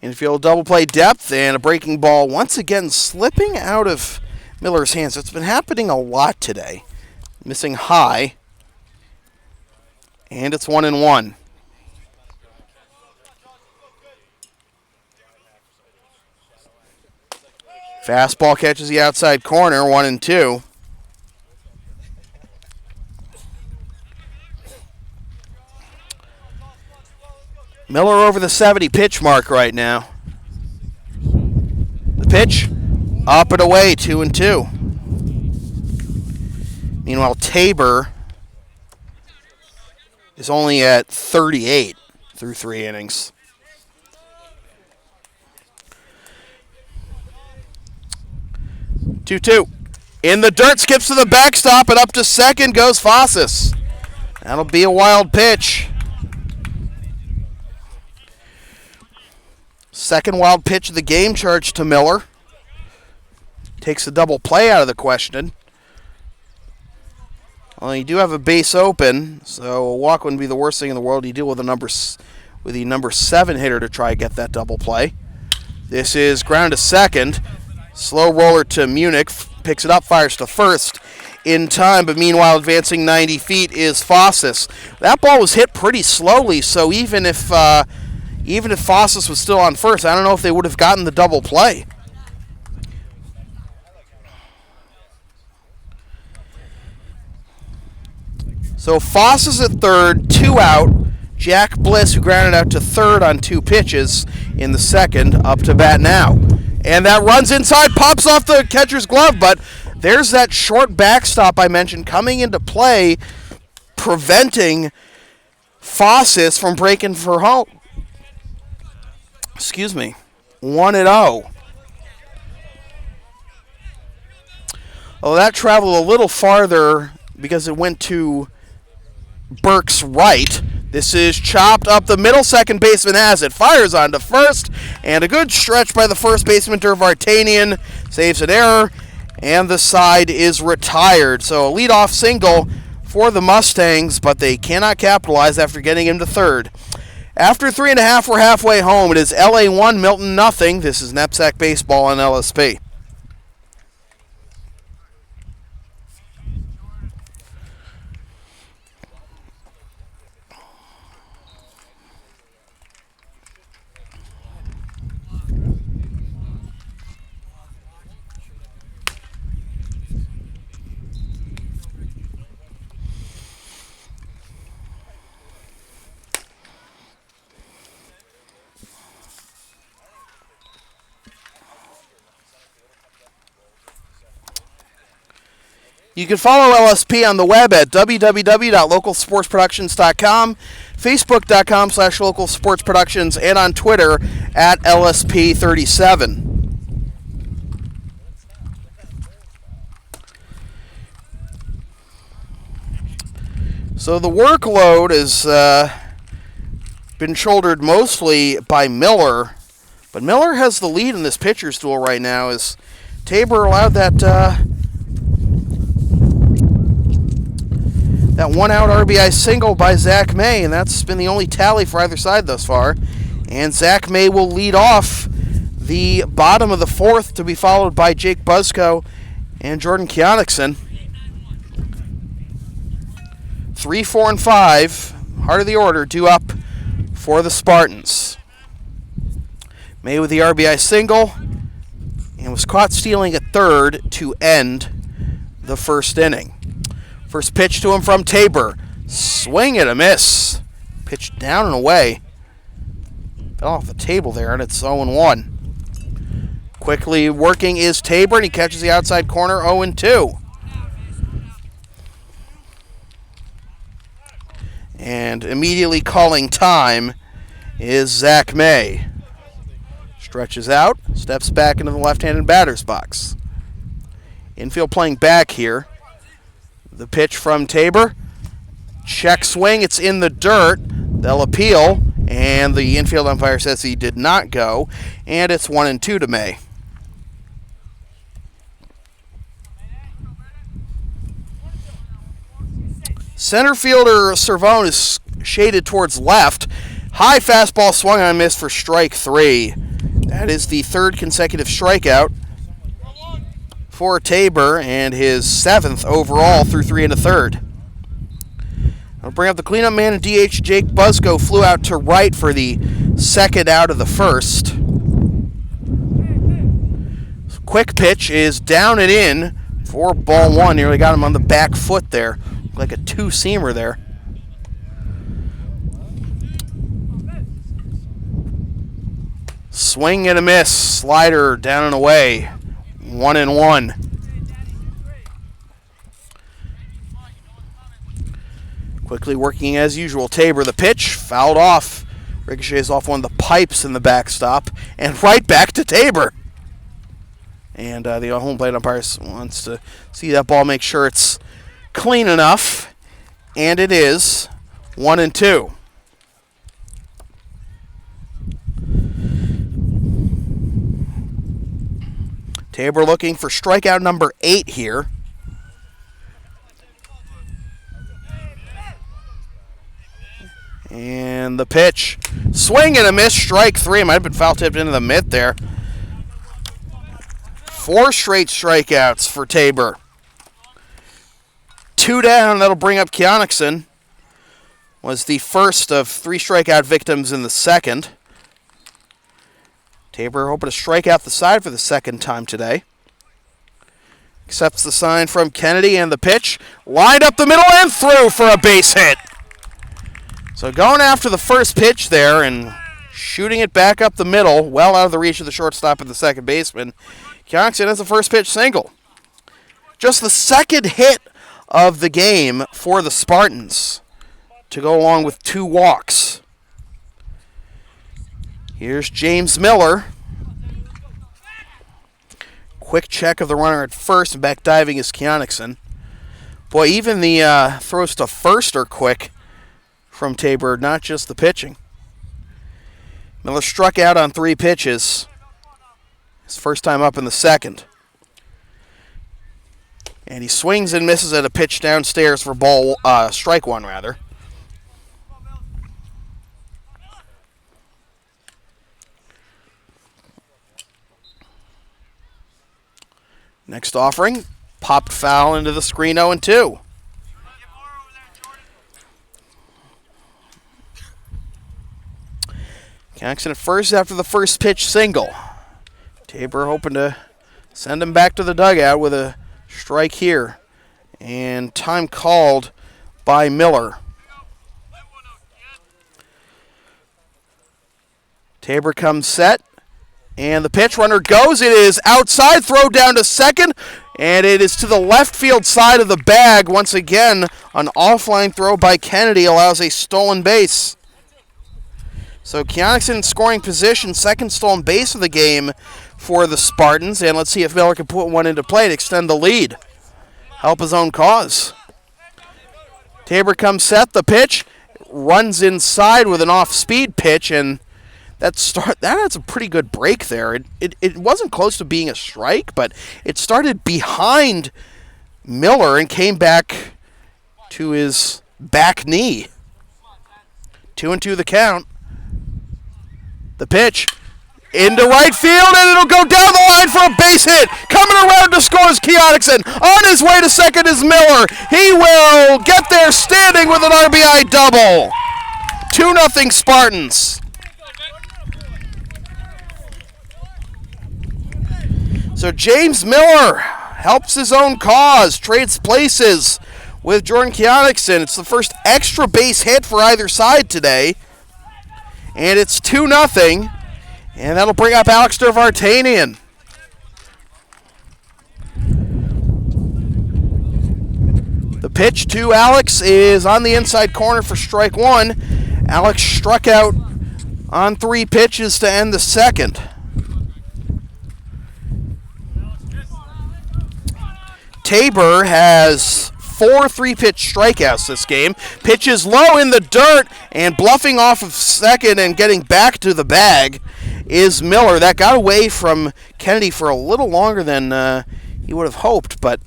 Infield double play depth and a breaking ball once again slipping out of Miller's hands. It's been happening a lot today. Missing high. And it's 1-1. Fastball catches the outside corner, 1-2. Miller over the 70 pitch mark right now. The pitch, up and away, 2-2. Meanwhile, Tabor is only at 38 through 3 innings. Two. In the dirt, skips to the backstop, and up to second goes Fossis. That'll be a wild pitch. Second wild pitch of the game charged to Miller. Takes the double play out of the question. Well, you do have a base open, so a walk wouldn't be the worst thing in the world. You deal with the number 7 hitter to try and get that double play. This is ground to second. Slow roller to Munich. Picks it up, fires to first in time, but meanwhile advancing 90 feet is Fossis. That ball was hit pretty slowly, so even if Fossis was still on first, I don't know if they would have gotten the double play. So Fossis at third, 2 out. Jack Bliss, who grounded out to third on 2 pitches in the second, up to bat now. And that runs inside, pops off the catcher's glove, but there's that short backstop I mentioned coming into play, preventing Fossis from breaking for home. 1-0. Oh, that traveled a little farther because it went to Burke's right. This is chopped up the middle. Second baseman has it. Fires on to first. And a good stretch by the first baseman, Vartanian. Saves an error. And the side is retired. So a leadoff single for the Mustangs, but they cannot capitalize after getting him to third. After 3.5, we're halfway home. It is LA 1, Milton nothing. This is NEPSAC Baseball on LSP. You can follow LSP on the web at www.localsportsproductions.com, facebook.com/localsportsproductions, and on Twitter at LSP37. So the workload has been shouldered mostly by Miller, but Miller has the lead in this pitcher's duel right now as Tabor allowed that 1-out RBI single by Zach May, and that's been the only tally for either side thus far. And Zach May will lead off the bottom of the 4th, to be followed by Jake Buzzco and Jordan Keonikson. 3, 4, and 5, heart of the order, due up for the Spartans. May with the RBI single, and was caught stealing at third to end the first inning. First pitch to him from Tabor. Swing and a miss. Pitch down and away. Fell off the table there, and it's 0-1. Quickly working is Tabor, and he catches the outside corner, 0-2. And immediately calling time is Zach May. Stretches out, steps back into the left-handed batter's box. Infield playing back here. The pitch from Tabor. Check swing. It's in the dirt. They'll appeal. And the infield umpire says he did not go. And it's 1-2 to May. Center fielder Cervone is shaded towards left. High fastball swung on, miss for strike 3. That is the 3rd consecutive strikeout for Tabor, and his 7th overall through 3 1/3. I'll bring up the cleanup man, and DH Jake Buzzco flew out to right for the 2nd out of the 1st. Quick pitch is down and in for ball 1. Nearly got him on the back foot there. Like a 2-seamer there. Swing and a miss. Slider down and away. 1-1. Quickly working as usual. Tabor, the pitch, fouled off. Ricochets off one of the pipes in the backstop. And right back to Tabor. And the home plate umpire wants to see that ball, make sure it's clean enough. And it is. 1-2. Tabor looking for strikeout number 8 here. And the pitch. Swing and a miss. Strike 3. Might have been foul tipped into the mitt there. 4 straight strikeouts for Tabor. 2 down. That'll bring up Keonixon. Was the first of 3 strikeout victims in the second. Tabor hoping to strike out the side for the second time today. Accepts the sign from Kennedy, and the pitch. Lined up the middle and through for a base hit. So going after the first pitch there and shooting it back up the middle, well out of the reach of the shortstop and the second baseman. Keonixon has a first pitch single. Just the second hit of the game for the Spartans to go along with 2 walks. Here's James Miller. Quick check of the runner at first, and back diving is Keonixon. Boy, even the throws to first are quick from Tabor, not just the pitching. Miller struck out on 3 pitches. His first time up in the second. And he swings and misses at a pitch downstairs for strike 1 rather. Next offering, popped foul into the screen, 0-2. Keonixon at first after the first pitch single. Tabor hoping to send him back to the dugout with a strike here. And time called by Miller. Tabor comes set. And the pitch runner goes. It is outside. Throw down to second. And it is to the left field side of the bag. Once again, an offline throw by Kennedy allows a stolen base. So Keonixon in scoring position. Second stolen base of the game for the Spartans. And let's see if Miller can put one into play to extend the lead. Help his own cause. Tabor comes set. The pitch runs inside with an off-speed pitch. And that has a pretty good break there. It wasn't close to being a strike, but it started behind Miller and came back to his back knee. 2-2 the count. The pitch into right field, and it'll go down the line for a base hit. Coming around to score is Keonixon. On his way to second is Miller. He will get there standing with an RBI double. 2-0 Spartans. So James Miller helps his own cause, trades places with Jordan Keonixon. It's the first extra base hit for either side today. And it's 2-0. And that'll bring up Alex Vartanian. The pitch to Alex is on the inside corner for strike 1. Alex struck out on 3 pitches to end the second. Tabor has 4 3-pitch strikeouts this game. Pitches low in the dirt, and bluffing off of second and getting back to the bag is Miller. That got away from Kennedy for a little longer than he would have hoped, but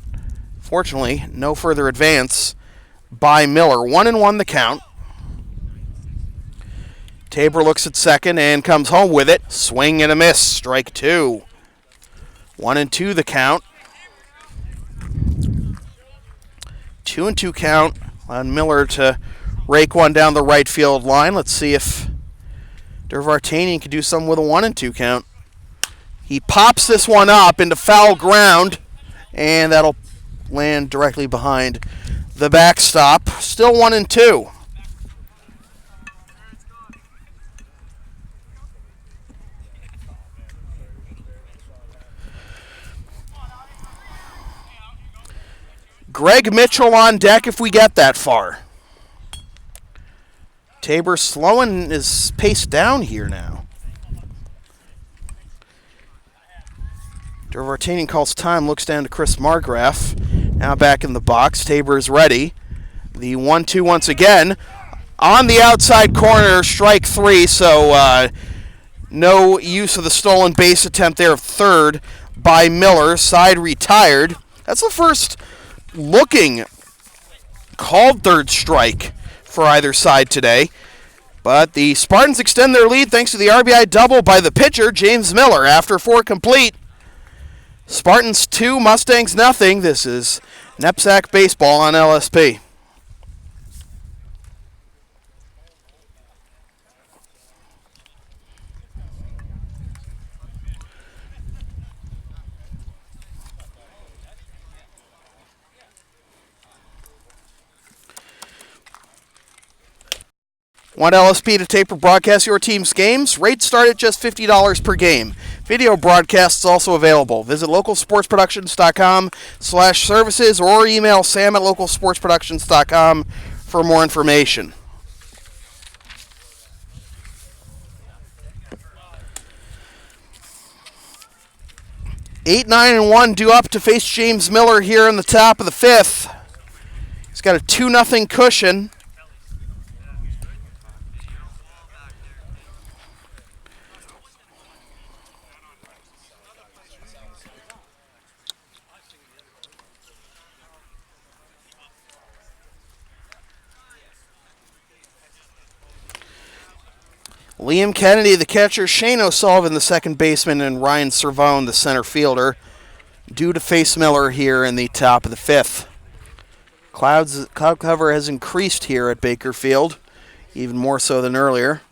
fortunately, no further advance by Miller. 1-1 the count. Tabor looks at second and comes home with it. Swing and a miss. Strike 2. 1-2 the count. 2-2 count on Miller to rake one down the right field line. Let's see if Vartanian can do something with a 1-2 count. He pops this one up into foul ground, and that'll land directly behind the backstop. Still 1-2. Greg Mitchell on deck if we get that far. Tabor slowing his pace down here now. Vartanian calls time, looks down to Chris Margraf. Now back in the box. Tabor is ready. The 1-2 once again. On the outside corner, strike three, so no use of the stolen base attempt there of third by Miller. Side retired. That's the first looking called third strike for either side today. But the Spartans extend their lead thanks to the RBI double by the pitcher, James Miller, after 4 complete. Spartans 2, Mustangs nothing. This is NEPSAC Baseball on LSP. Want LSP to tape or broadcast your team's games? Rates start at just $50 per game. Video broadcasts also available. Visit localsportsproductions.com/services or email sam@localsportsproductions.com for more information. Eight, 9, and 1 due up to face James Miller here in the top of the 5th. He's got a 2-0 cushion. Liam Kennedy, the catcher, Shane O'Sullivan, the second baseman, and Ryan Servone, the center fielder, due to face Miller here in the top of the 5th. Cloud cover has increased here at Baker Field, even more so than earlier.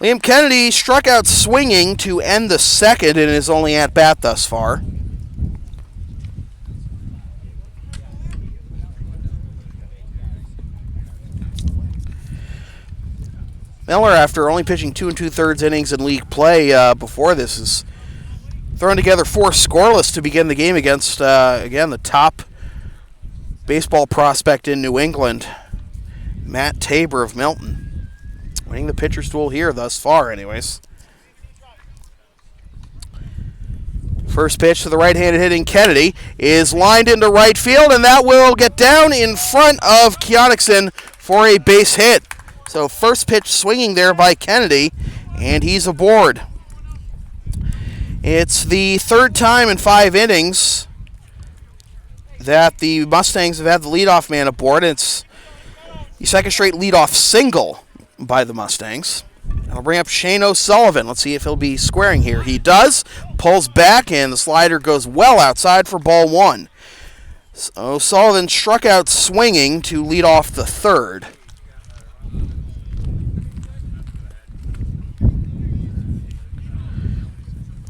Liam Kennedy struck out swinging to end the 2nd in his only at-bat thus far. Miller, after only pitching 2 2/3 innings in league play before this, is throwing together 4 scoreless to begin the game against, again, the top baseball prospect in New England, Matt Tabor of Milton. Winning the pitcher's duel here thus far, anyways. First pitch to the right-handed hitting Kennedy is lined into right field, and that will get down in front of Keonixson for a base hit. So first pitch swinging there by Kennedy, and he's aboard. It's the 3rd time in 5 innings that the Mustangs have had the leadoff man aboard. It's the 2nd straight leadoff single by the Mustangs. I'll bring up Shane O'Sullivan. Let's see if he'll be squaring here. He does. Pulls back, and the slider goes well outside for ball 1. So O'Sullivan struck out swinging to lead off the 3rd.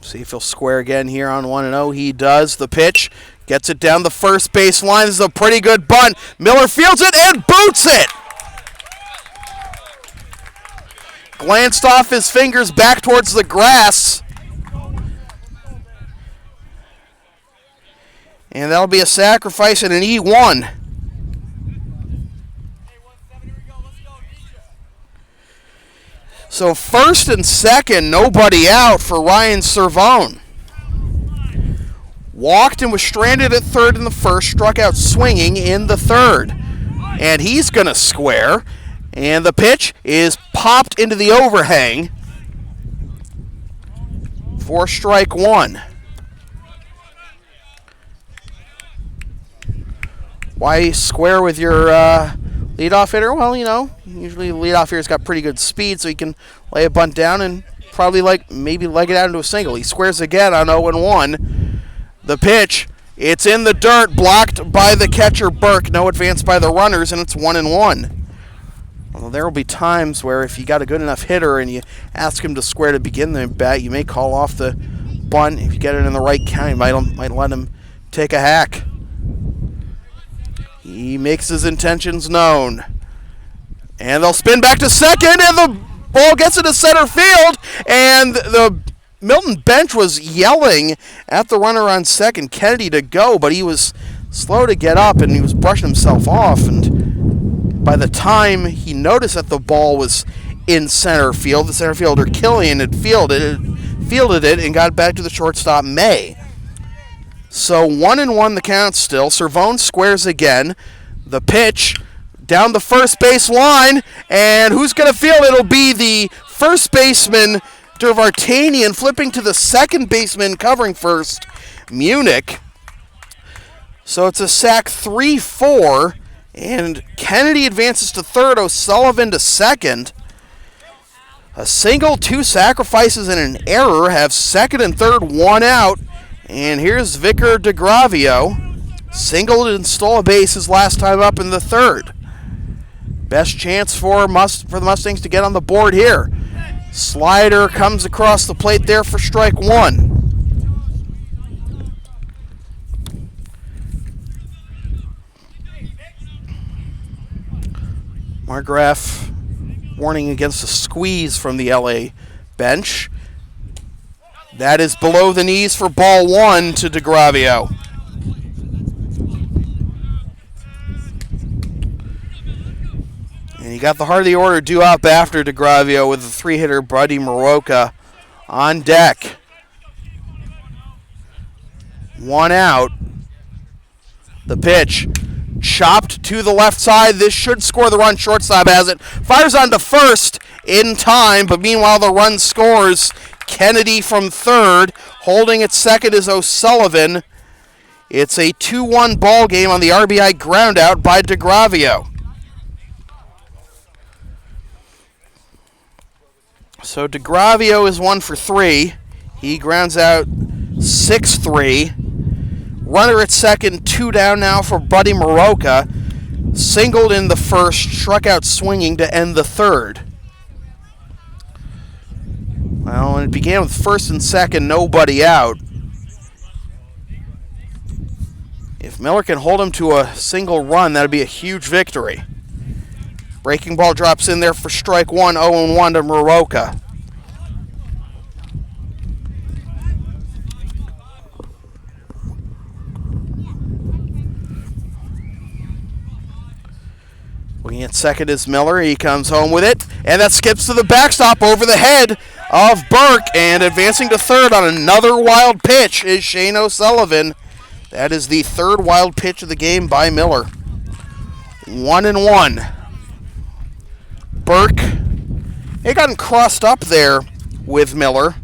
See if he'll square again here on 1-0. He does. The pitch gets it down the first base line. This is a pretty good bunt. Miller fields it and boots it. Glanced off his fingers back towards the grass. And that'll be a sacrifice and an E1. So 1st and 2nd, nobody out for Ryan Servone. Walked and was stranded at 3rd in the 1st, struck out swinging in the 3rd. And he's going to square. And the pitch is popped into the overhang for strike 1. Why square with your leadoff hitter? Well, you know, usually the leadoff hitter's got pretty good speed, so he can lay a bunt down and probably maybe leg it out into a single. He squares again on 0-1. The pitch, it's in the dirt, blocked by the catcher Burke. No advance by the runners, and it's 1-1. Well, there will be times where if you got a good enough hitter and you ask him to square to begin the bat, you may call off the bunt. If you get it in the right count, you might let him take a hack. He makes his intentions known. And they'll spin back to 2nd, and the ball gets into center field, and the Milton bench was yelling at the runner on second, Kennedy, to go, but he was slow to get up and he was brushing himself off. And by the time he noticed that the ball was in center field, the center fielder Killian had fielded it and got back to the shortstop May. So 1-1 the count still. Cervone squares again. The pitch down the first base line, and who's going to field it? It'll be the first baseman, Vartanian, flipping to the second baseman covering first, Munich. So it's a sack 3-4, and Kennedy advances to third, O'Sullivan to second. A single, two sacrifices, and an error have second and third, one out. And here's Vicar DeGravio. Singled and stole a base his last time up in the third. Best chance for the Mustangs to get on the board here. Slider comes across the plate there for strike one. Margraf warning against a squeeze from the LA bench. That is below the knees for ball one to DeGravio. And he got the heart of the order due up after DeGravio with a three-hitter, Buddy Moroka, on deck. One out. The pitch chopped to the left side. This should score the run. Shortstop has it. Fires on to first in time, but meanwhile the run scores. Kennedy from third. Holding at second is O'Sullivan. It's a 2-1 ball game on the RBI ground out by DeGravio. So DeGravio is 1 for 3. He grounds out 6-3. Runner at second, 2 down now for Buddy Moroka. Singled in the first, struck out swinging to end the third. Well, and it began with first and second, nobody out. If Miller can hold him to a single run, that would be a huge victory. Breaking ball drops in there for strike one, 0-1 to Moroka. Looking at second is Miller. He comes home with it, and that skips to the backstop over the head of Burke, and advancing to third on another wild pitch is Shane O'Sullivan. That is the third wild pitch of the game by Miller. 1-1. Burke, he gotten crossed up there with Miller.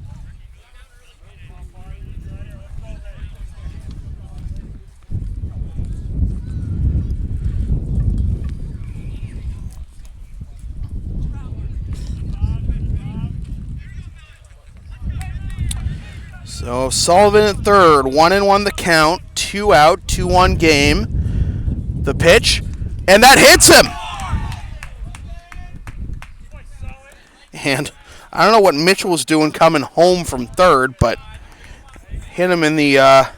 So Sullivan at third, 1-1 the count, 2 out, 2-1 game. The pitch, and that hits him. And I don't know what Mitchell was doing coming home from third, but hit him in the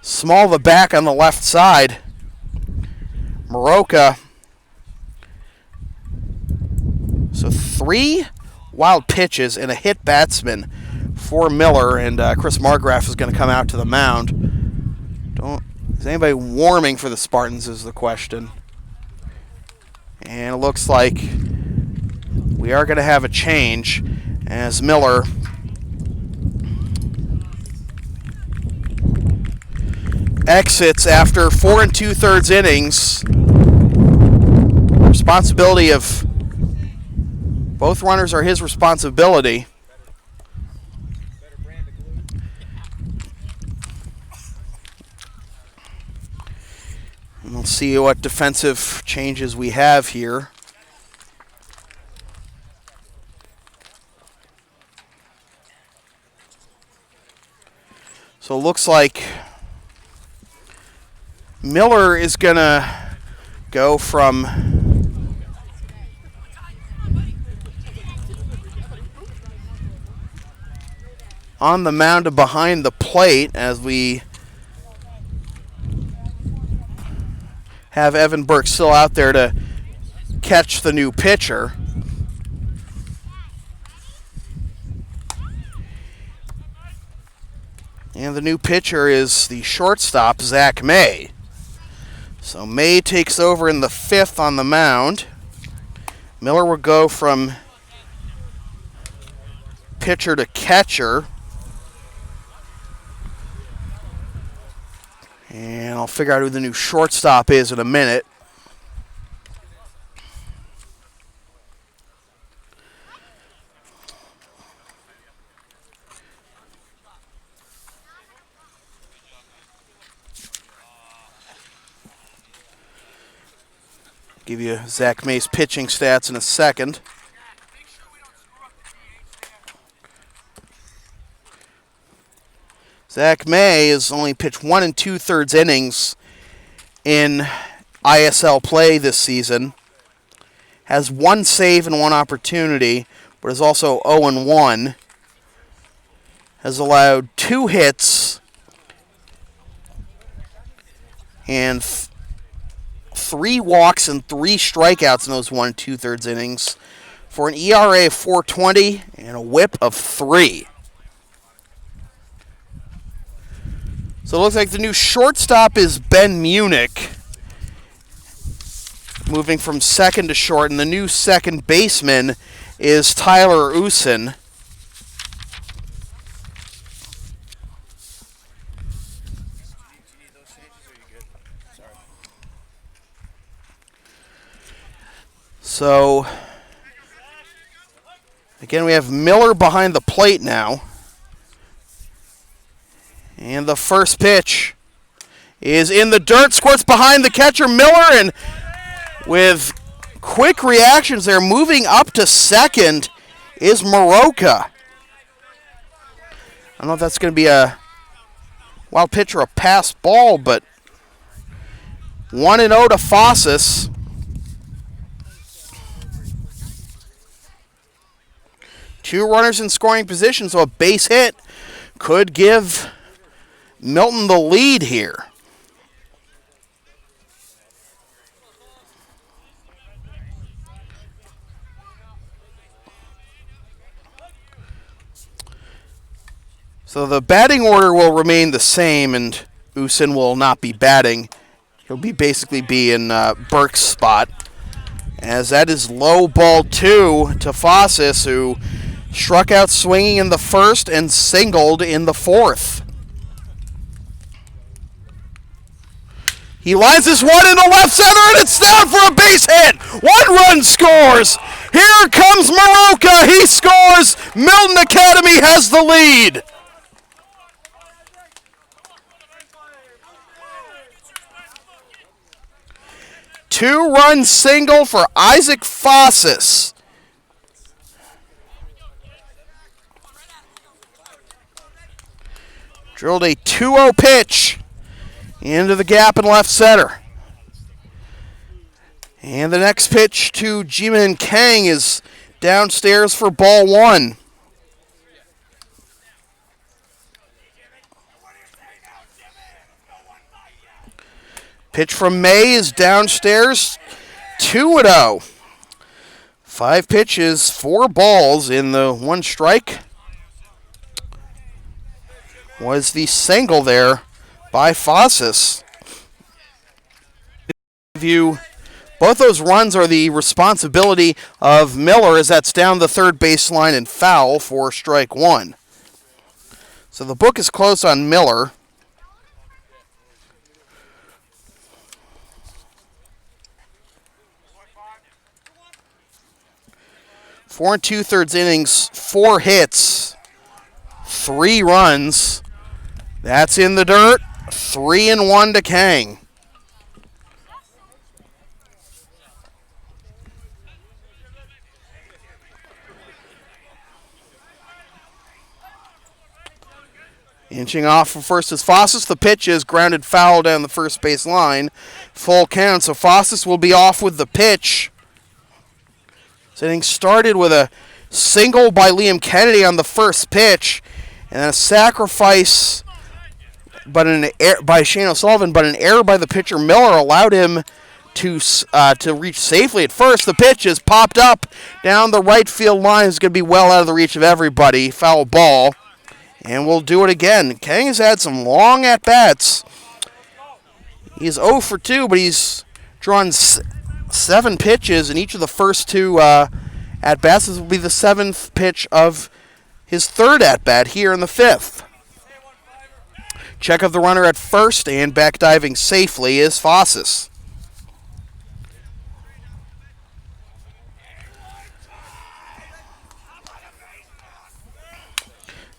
small of the back on the left side. Moroka. So 3 wild pitches and a hit batsman for Miller, and Chris Margraf is going to come out to the mound. Is anybody warming for the Spartans is the question. And it looks like we are going to have a change as Miller exits after 4 2/3 innings. Responsibility of both runners are his responsibility. And we'll see what defensive changes we have here. So it looks like Miller is going to go from on the mound to behind the plate as we have Evan Burke still out there to catch the new pitcher. And the new pitcher is the shortstop, Zach May. So May takes over in the 5th on the mound. Miller will go from pitcher to catcher. And I'll figure out who the new shortstop is in a minute. Give you Zach May's pitching stats in a second. Zach May has only pitched 1 2/3 innings in ISL play this season. Has 1 save and 1 opportunity, but is also 0-1. Has allowed 2 hits and 3 walks and 3 strikeouts in those 1 2/3 innings for an ERA of 4.20 and a WHIP of 3. So it looks like the new shortstop is Ben Munich, moving from second to short, and the new second baseman is Tyler Usen. So, again, we have Miller behind the plate now. And the first pitch is in the dirt, squirts behind the catcher, Miller, and with quick reactions there, moving up to second is Maroka. I don't know if that's going to be a wild pitch or a pass ball, but 1-0 to Fossis. Two runners in scoring position, so a base hit could give Milton the lead here. So the batting order will remain the same, and Usen will not be batting. He'll basically be in Burke's spot, as that is low ball 2 to Fossis, who struck out swinging in the first and singled in the 4th. He lines this one into left center, and it's down for a base hit. 1 run scores. Here comes Maroka. He scores. Milton Academy has the lead. Two-run single for Isaac Fossis. Drilled a 2-0 pitch into the gap in left center. And the next pitch to Jimin Kang is downstairs for ball 1. Pitch from May is downstairs, 2-0. 5 pitches, 4 balls in the 1 strike. Was the single there by Fossis. Both those runs are the responsibility of Miller, as that's down the third baseline and foul for strike 1. So the book is close on Miller. Four and 2/3 innings, 4 hits, 3 runs. That's in the dirt. 3-1 to Kang. Inching off from first is Fossis. The pitch is grounded foul down the first base line. Full count, so Fossis will be off with the pitch. This inning started with a single by Liam Kennedy on the first pitch, and then a sacrifice by Shane O'Sullivan, but an error by the pitcher Miller allowed him to reach safely at first. The pitch is popped up down the right field line. It's going to be well out of the reach of everybody. Foul ball. And we'll do it again. Kang has had some long at-bats. He's 0 for 2, but he's drawn 7 pitches in each of the first 2 at-bats. This will be the 7th pitch of his 3rd at-bat here in the 5th. Check of the runner at first, and back diving safely is Fossis.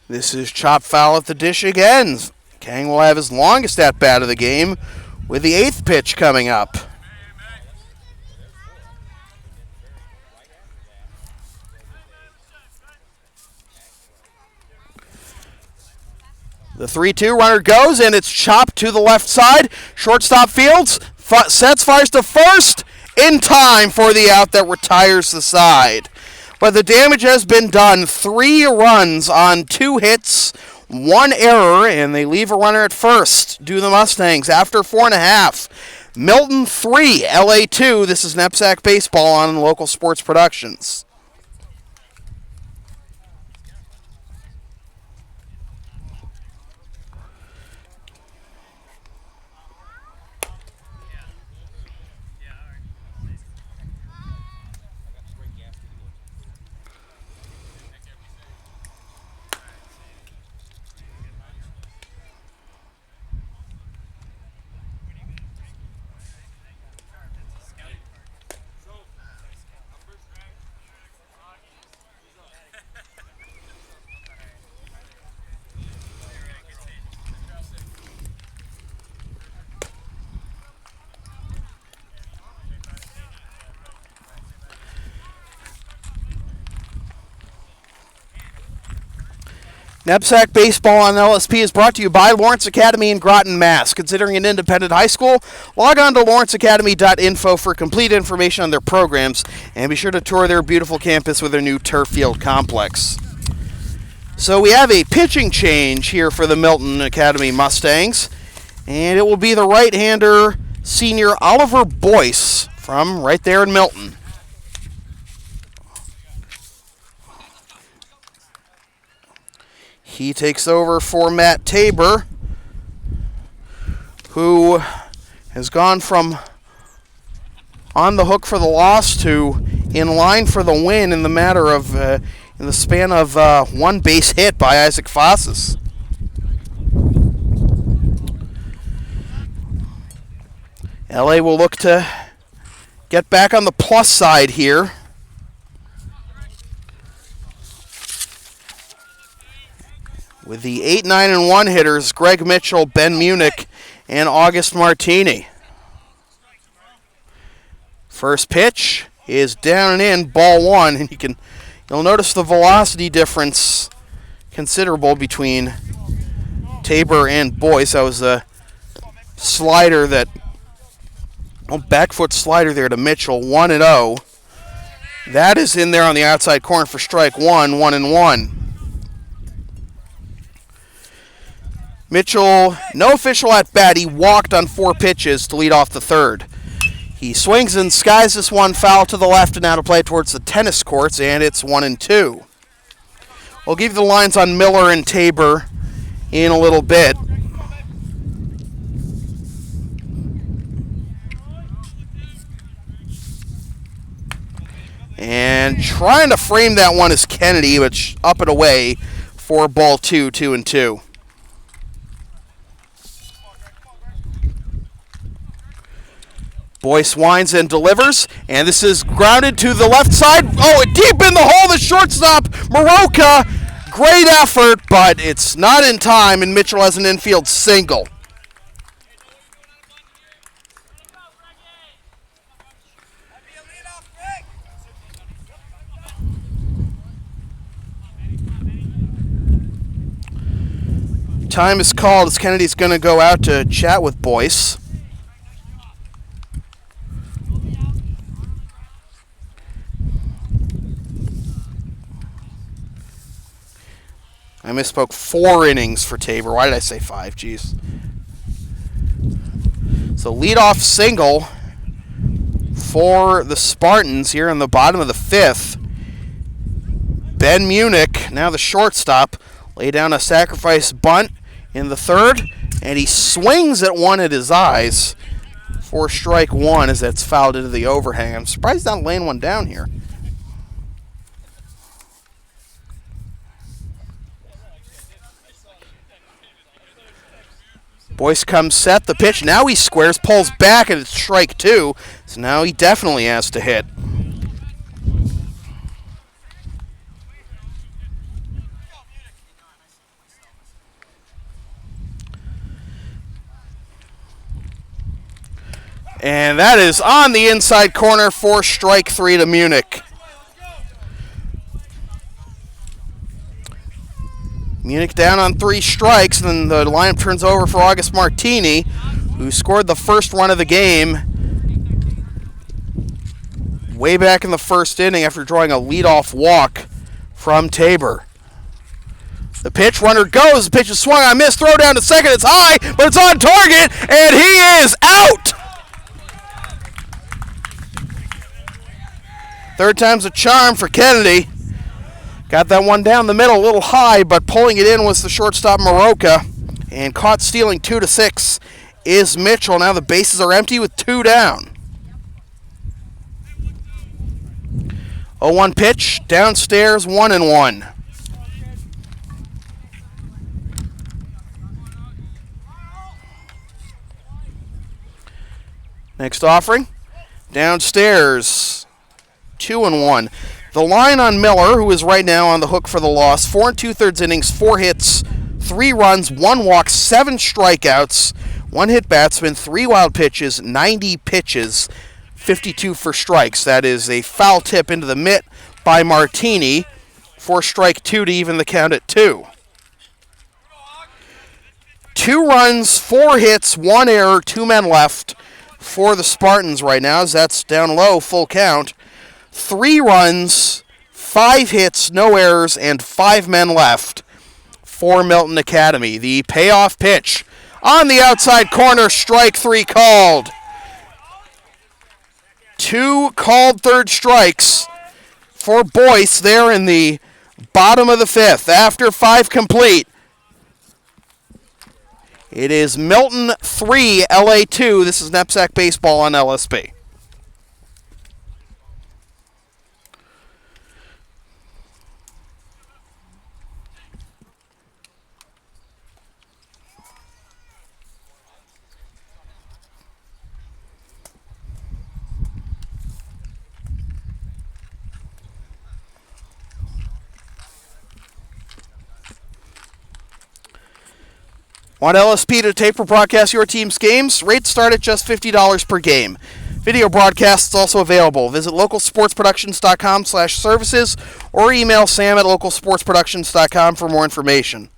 This is chop foul at the dish again. Kang will have his longest at-bat of the game with the 8th pitch coming up. The 3-2 runner goes, and it's chopped to the left side. Shortstop fields, sets, fires to first, in time for the out that retires the side. But the damage has been done. 3 runs on 2 hits, 1 error, and they leave a runner at first. Do the Mustangs after 4.5. Milton 3, LA 2. This is NEPSAC Baseball on Local Sports Productions. NEPSAC Baseball on LSP is brought to you by Lawrence Academy in Groton, Mass. Considering an independent high school, log on to lawrenceacademy.info for complete information on their programs, and be sure to tour their beautiful campus with their new turf field complex. So we have a pitching change here for the Milton Academy Mustangs, and it will be the right-hander senior Oliver Boyce from right there in Milton. He takes over for Matt Tabor, who has gone from on the hook for the loss to in line for the win in the matter of in the span of 1 base hit by Isaac Fossis. LA will look to get back on the plus side here. With the 8, 9, and 1 hitters, Greg Mitchell, Ben Munich, and August Martini. First pitch is down and in, ball 1, and you'll notice the velocity difference considerable between Tabor and Boyce. That was a slider back foot slider there to Mitchell, 1-0. That is in there on the outside corner for strike 1, 1-1. Mitchell, no official at bat. He walked on 4 pitches to lead off the 3rd. He swings and skies this one foul to the left and now to play towards the tennis courts, and it's 1-2. We'll give you the lines on Miller and Tabor in a little bit. And trying to frame that one is Kennedy, but up and away for ball 2, 2-2. Boyce winds and delivers, and this is grounded to the left side. Oh, deep in the hole, the shortstop, Maroka. Great effort, but it's not in time, and Mitchell has an infield single. Time is called as Kennedy's going to go out to chat with Boyce. I misspoke, 4 innings for Tabor. Why did I say 5? Jeez. So leadoff single for the Spartans here in the bottom of the 5th. Ben Munich, now the shortstop, lay down a sacrifice bunt in the third, and he swings at one at his eyes for strike one as that's fouled into the overhang. I'm surprised he's not laying one down here. Boyce comes set, the pitch, now he squares, pulls back, and it's strike two, so now he definitely has to hit. And that is on the inside corner for strike three to Munich. Munich down on 3 strikes, and then the lineup turns over for August Martini, who scored the first run of the game way back in the first inning after drawing a leadoff walk from Tabor. The pitch, runner goes, the pitch is swung on, miss, throw down to second, it's high, but it's on target, and he is out! Third time's a charm for Kennedy. Got that one down the middle, a little high, but pulling it in was the shortstop Maroka. And caught stealing 2-6 is Mitchell. Now the bases are empty with 2 down. 0-1 pitch, downstairs, 1-1. Next offering, downstairs, 2-1. The line on Miller, who is right now on the hook for the loss, 4 2/3 innings, 4 hits, 3 runs, 1 walk, 7 strikeouts, 1 hit batsman, 3 wild pitches, 90 pitches, 52 for strikes. That is a foul tip into the mitt by Martini for strike 2 to even the count at 2. 2 runs, 4 hits, 1 error, 2 men left for the Spartans right now, as that's down low, full count. 3 runs, 5 hits, no errors, and 5 men left for Milton Academy. The payoff pitch on the outside corner, strike 3 called. 2 called third strikes for Boyce there in the bottom of the 5th. After 5 complete, it is Milton 3, LA 2. This is NEPSAC Baseball on LSP. Want LSP to tape or broadcast your team's games? Rates start at just $50 per game. Video broadcasts also available. Visit localsportsproductions.com/services or email Sam at localsportsproductions.com for more information.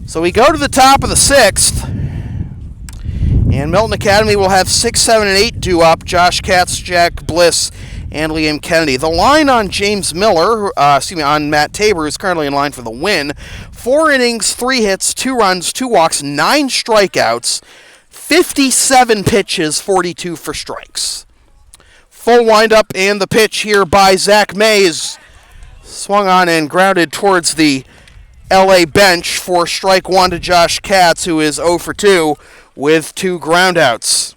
So we go to the top of the 6th, and Milton Academy will have 6, 7, and 8 due up. Josh Katz, Jack Bliss, and Liam Kennedy. The line on James Miller, on Matt Tabor, who's currently in line for the win. 4 innings, 3 hits, 2 runs, 2 walks, 9 strikeouts, 57 pitches, 42 for strikes. Full windup, and the pitch here by Zach Mays swung on and grounded towards the LA bench for strike 1 to Josh Katz, who is 0 for 2 with 2 groundouts.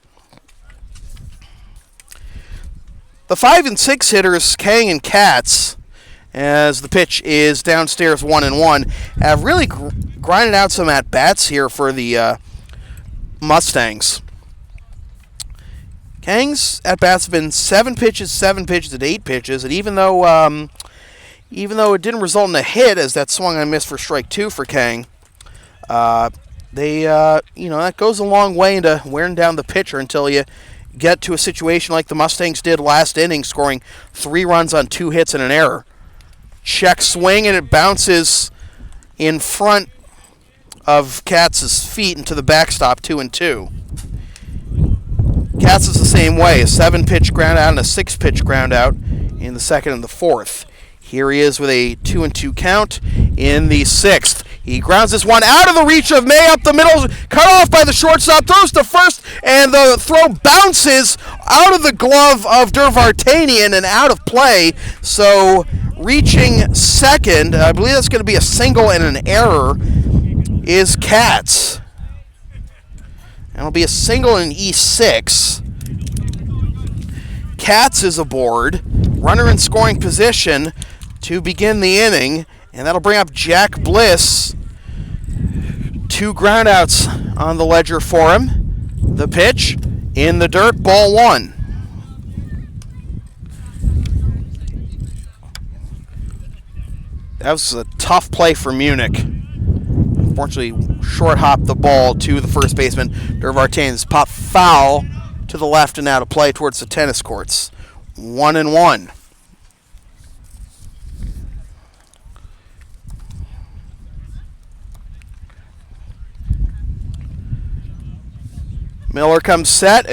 The 5 and 6 hitters, Kang and Katz, as the pitch is downstairs 1-1, have really grinded out some at-bats here for the Mustangs. Kang's at-bats have been 7 pitches, and 8 pitches, and even though it didn't result in a hit, as that swung on miss for strike 2 for Kang, that goes a long way into wearing down the pitcher until you get to a situation like the Mustangs did last inning, scoring 3 runs on 2 hits and an error. Check swing, and it bounces in front of Katz's feet into the backstop, 2-2. Katz is the same way, a 7-pitch ground out and a 6-pitch ground out in the second and the fourth. Here he is with a 2-2 count in the 6th. He grounds this one out of the reach of May up the middle, cut off by the shortstop, throws to first, and the throw bounces out of the glove of Durvartanian and out of play. So reaching second, I believe that's going to be a single and an error, is Katz. And it'll be a single in E6. Katz is aboard, runner in scoring position to begin the inning, and that'll bring up Jack Bliss. 2 groundouts on the ledger for him. The pitch in the dirt, ball 1. That was a tough play for Munich. Unfortunately, short hopped the ball to the first baseman. Durvartanian's pop foul to the left and out of play towards the tennis courts. 1-1. Miller comes set.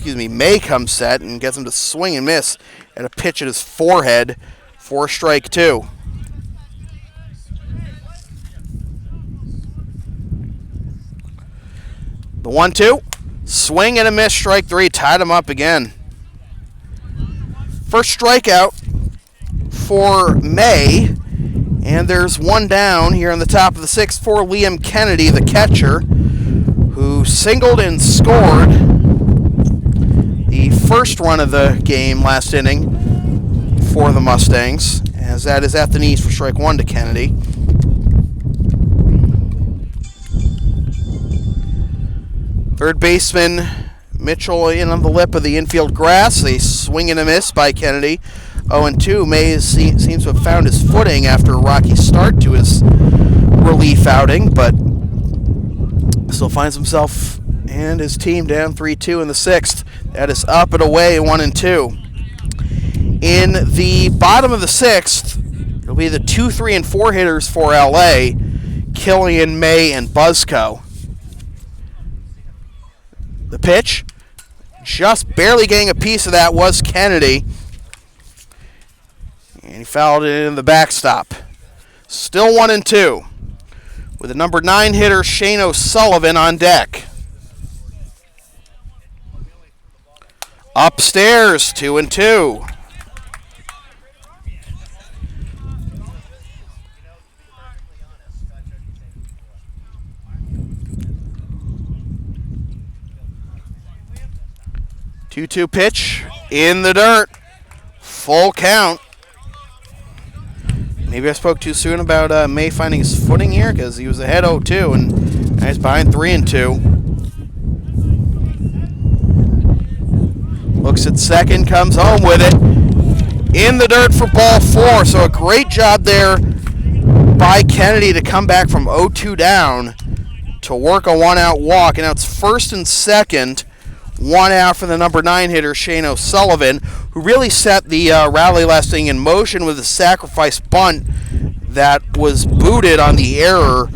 May comes set and gets him to swing and miss at a pitch at his forehead for strike 2. The 1-2. Swing and a miss, strike 3. Tied him up again. First strikeout for May. And there's one down here on the top of the 6th for Liam Kennedy, the catcher, who singled and scored the first run of the game last inning for the Mustangs, as that is at the knees for strike 1 to Kennedy. Third baseman Mitchell in on the lip of the infield grass. A swing and a miss by Kennedy. 0-2. May seems to have found his footing after a rocky start to his relief outing, but still finds himself and his team down 3-2 in the 6th. That is up and away, 1-2. In the bottom of the 6th, it'll be the 2, 3, and 4 hitters for LA, Killian, May, and Buzzco. The pitch, just barely getting a piece of that, was Kennedy. And he fouled it in the backstop. Still 1-2. With the number 9 hitter, Shane O'Sullivan, on deck. Upstairs, 2-2. Two pitch in the dirt. Full count. Maybe I spoke too soon about May finding his footing here, because he was ahead 0-2 and now he's behind 3-2. Looks at second, comes home with it. In the dirt for ball 4. So a great job there by Kennedy to come back from 0-2 down to work a 1-out walk. And now it's first and second. 1 out for the number 9 hitter, Shane O'Sullivan, who really set the rally last inning in motion with a sacrifice bunt that was booted on the error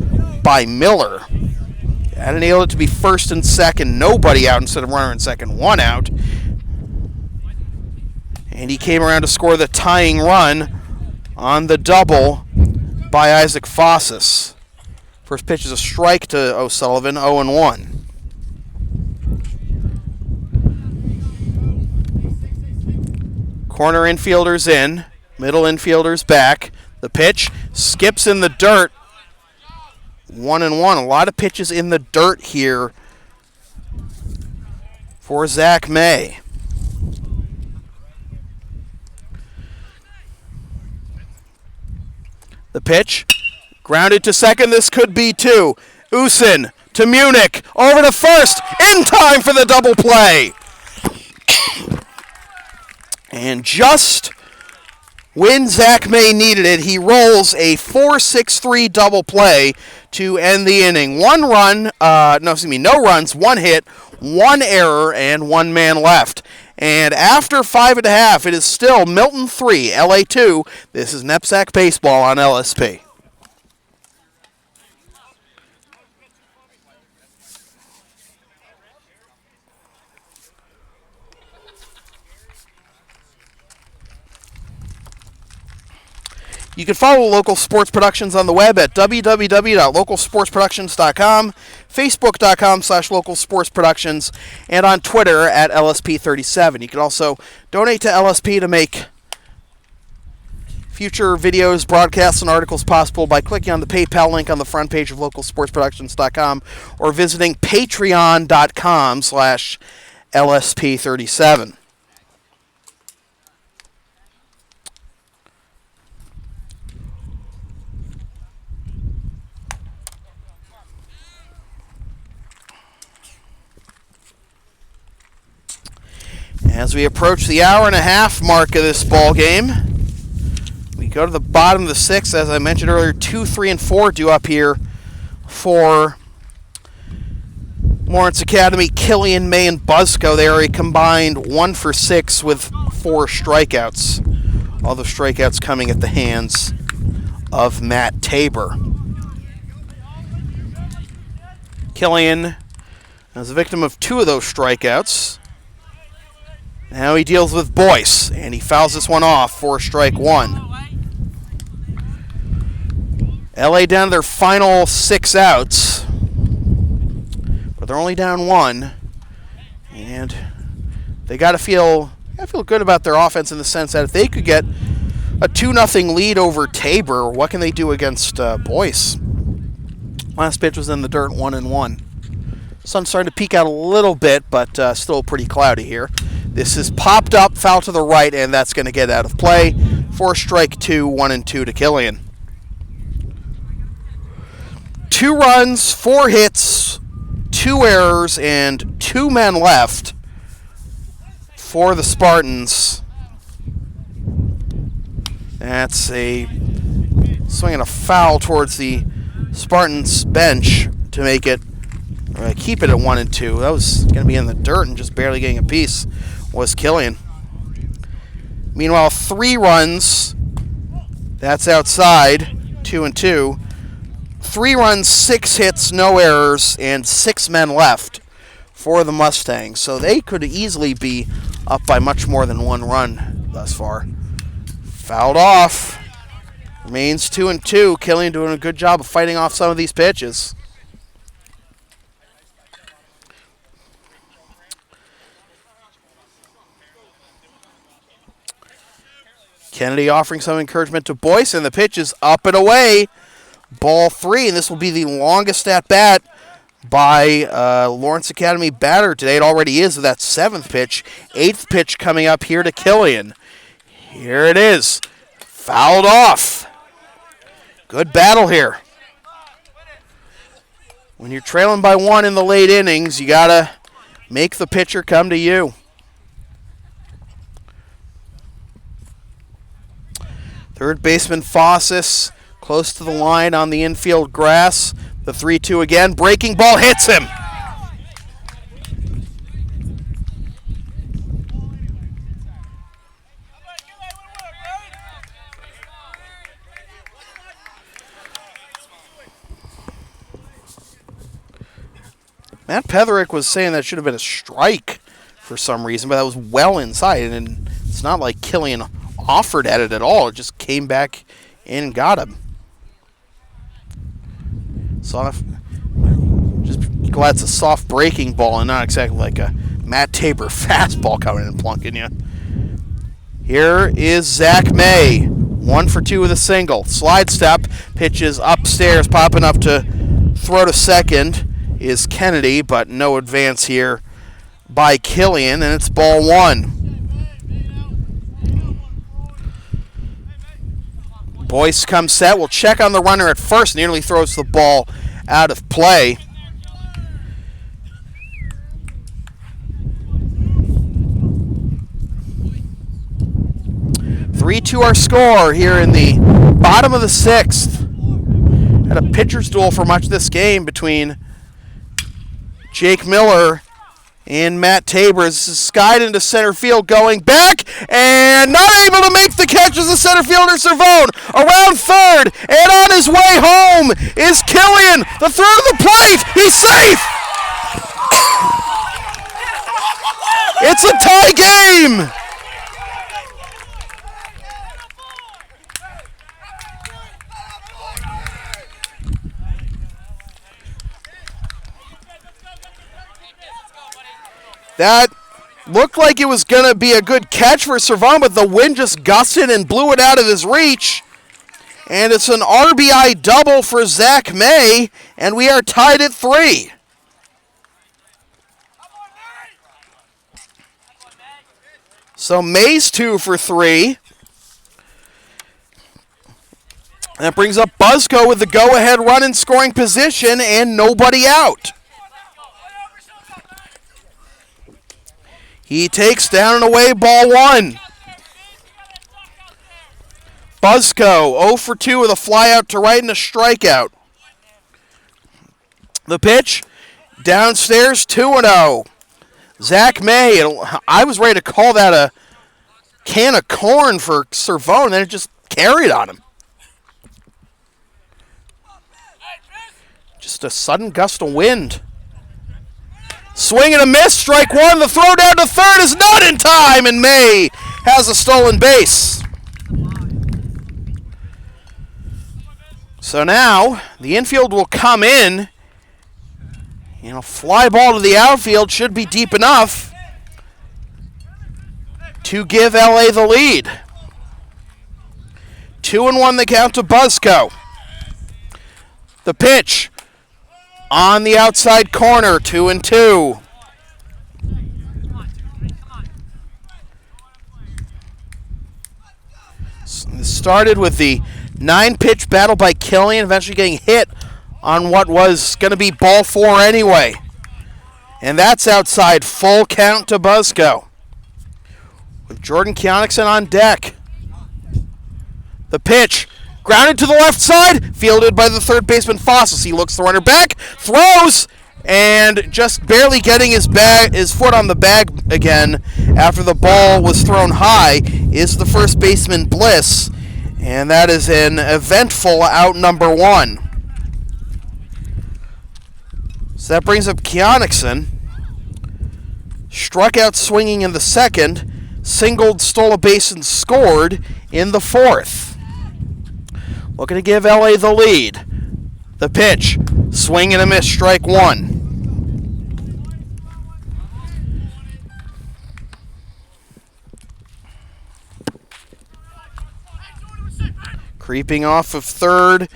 by Miller. Had enabled it to be first and second, nobody out instead of runner in second, 1 out. And he came around to score the tying run on the double by Isaac Fossas. First pitch is a strike to O'Sullivan, 0-1. Corner infielders in, middle infielders back. The pitch skips in the dirt. 1-1. A lot of pitches in the dirt here for Zach May. The pitch grounded to second. This could be 2. Usin to Munich, over to first, in time for the double play. And just when Zach May needed it, he rolls a 4-6-3 double play to end the inning. No runs, 1 hit, 1 error, and 1 man left. And after 5.5, it is still Milton 3, LA 2. This is NEPSAC Baseball on LSP. You can follow Local Sports Productions on the web at www.localsportsproductions.com, facebook.com/localsportsproductions, and on Twitter at LSP37. You can also donate to LSP to make future videos, broadcasts, and articles possible by clicking on the PayPal link on the front page of localsportsproductions.com or visiting patreon.com/LSP37. As we approach the hour-and-a-half mark of this ball game, we go to the bottom of the 6th. As I mentioned earlier, 2, 3, and 4 due up here for Lawrence Academy. Killian, May, and Buzzco. They are a combined 1 for 6 with 4 strikeouts. All the strikeouts coming at the hands of Matt Tabor. Killian is a victim of 2 of those strikeouts. Now he deals with Boyce, and he fouls this one off for strike 1. LA down to their final 6 outs, but they're only down 1, and they got to feel good about their offense in the sense that if they could get a 2-0 lead over Tabor, what can they do against Boyce? Last pitch was in the dirt, 1-1. Sun's starting to peek out a little bit, but still pretty cloudy here. This is popped up, foul to the right, and that's going to get out of play for strike 2, 1-2 to Killian. 2 runs, 4 hits, 2 errors, and 2 men left for the Spartans. That's a swing and a foul towards the Spartans bench to make it keep it at 1-2. That was going to be in the dirt and just barely getting a piece was Killian. Meanwhile, 3 runs. That's outside. 2-2. 3 runs, 6 hits, no errors, and 6 men left for the Mustangs. So they could easily be up by much more than 1 run thus far. Fouled off. Remains 2-2. Killian doing a good job of fighting off some of these pitches. Kennedy offering some encouragement to Boyce, and the pitch is up and away. Ball 3, and this will be the longest at-bat by Lawrence Academy batter today. It already is with that 7th pitch. 8th pitch coming up here to Killian. Here it is. Fouled off. Good battle here. When you're trailing by 1 in the late innings, you got to make the pitcher come to you. Third baseman Fossis close to the line on the infield grass. The 3-2 again. Breaking ball hits him. Matt Petherick was saying that should have been a strike for some reason, but that was well inside, and it's not like Killian offered at it at all. It just came back in and got him. Just glad it's a soft breaking ball and not exactly like a Matt Tabor fastball coming and plunking you. Here is Zach May. 1 for 2 with a single. Slide step. Pitches upstairs, popping up to throw to second is Kennedy, but no advance here by Killian, and it's ball 1. Boyce comes set, will check on the runner at first, nearly throws the ball out of play. (3-2) our score here in the bottom of the 6th. Had a pitcher's duel for much of this game between Jake Miller And Matt Tabor is skied into center field, going back, and not able to make the catch as the center fielder Cervone. Around third, and on his way home is Killian. The throw to the plate. He's safe. It's a tie game. That looked like it was going to be a good catch for Cervone, but the wind just gusted and blew it out of his reach. And it's an RBI double for Zach May, and we are tied at 3. So May's 2 for 3. That brings up Buzzco with the go-ahead run in scoring position and nobody out. He takes down and away ball 1. Buzzco 0 for 2 with a fly out to right and a strikeout. The pitch downstairs 2-0. Zach May, I was ready to call that a can of corn for Cervone, and then it just carried on him. Just a sudden gust of wind. Swing and a miss, strike 1. The throw down to third is not in time, and May has a stolen base. So now the infield will come in. And a fly ball to the outfield should be deep enough to give LA the lead. 2-1 the count to Buzzco. The pitch on the outside corner, 2-2. Started with the 9-pitch battle by Killian, eventually getting hit on what was going to be ball 4 anyway. And that's outside, full count to Buzzco. With Jordan Keonikson on deck. The pitch, grounded to the left side, fielded by the third baseman Fossas. He looks the runner back, throws, and just barely getting his foot on the bag again after the ball was thrown high is the first baseman Bliss. And that is an eventful out number 1. So that brings up Keonikson. Struck out swinging in the second, singled, stole a base, and scored in the 4th. Looking to give LA the lead. The pitch, swing and a miss, strike 1. Creeping off of third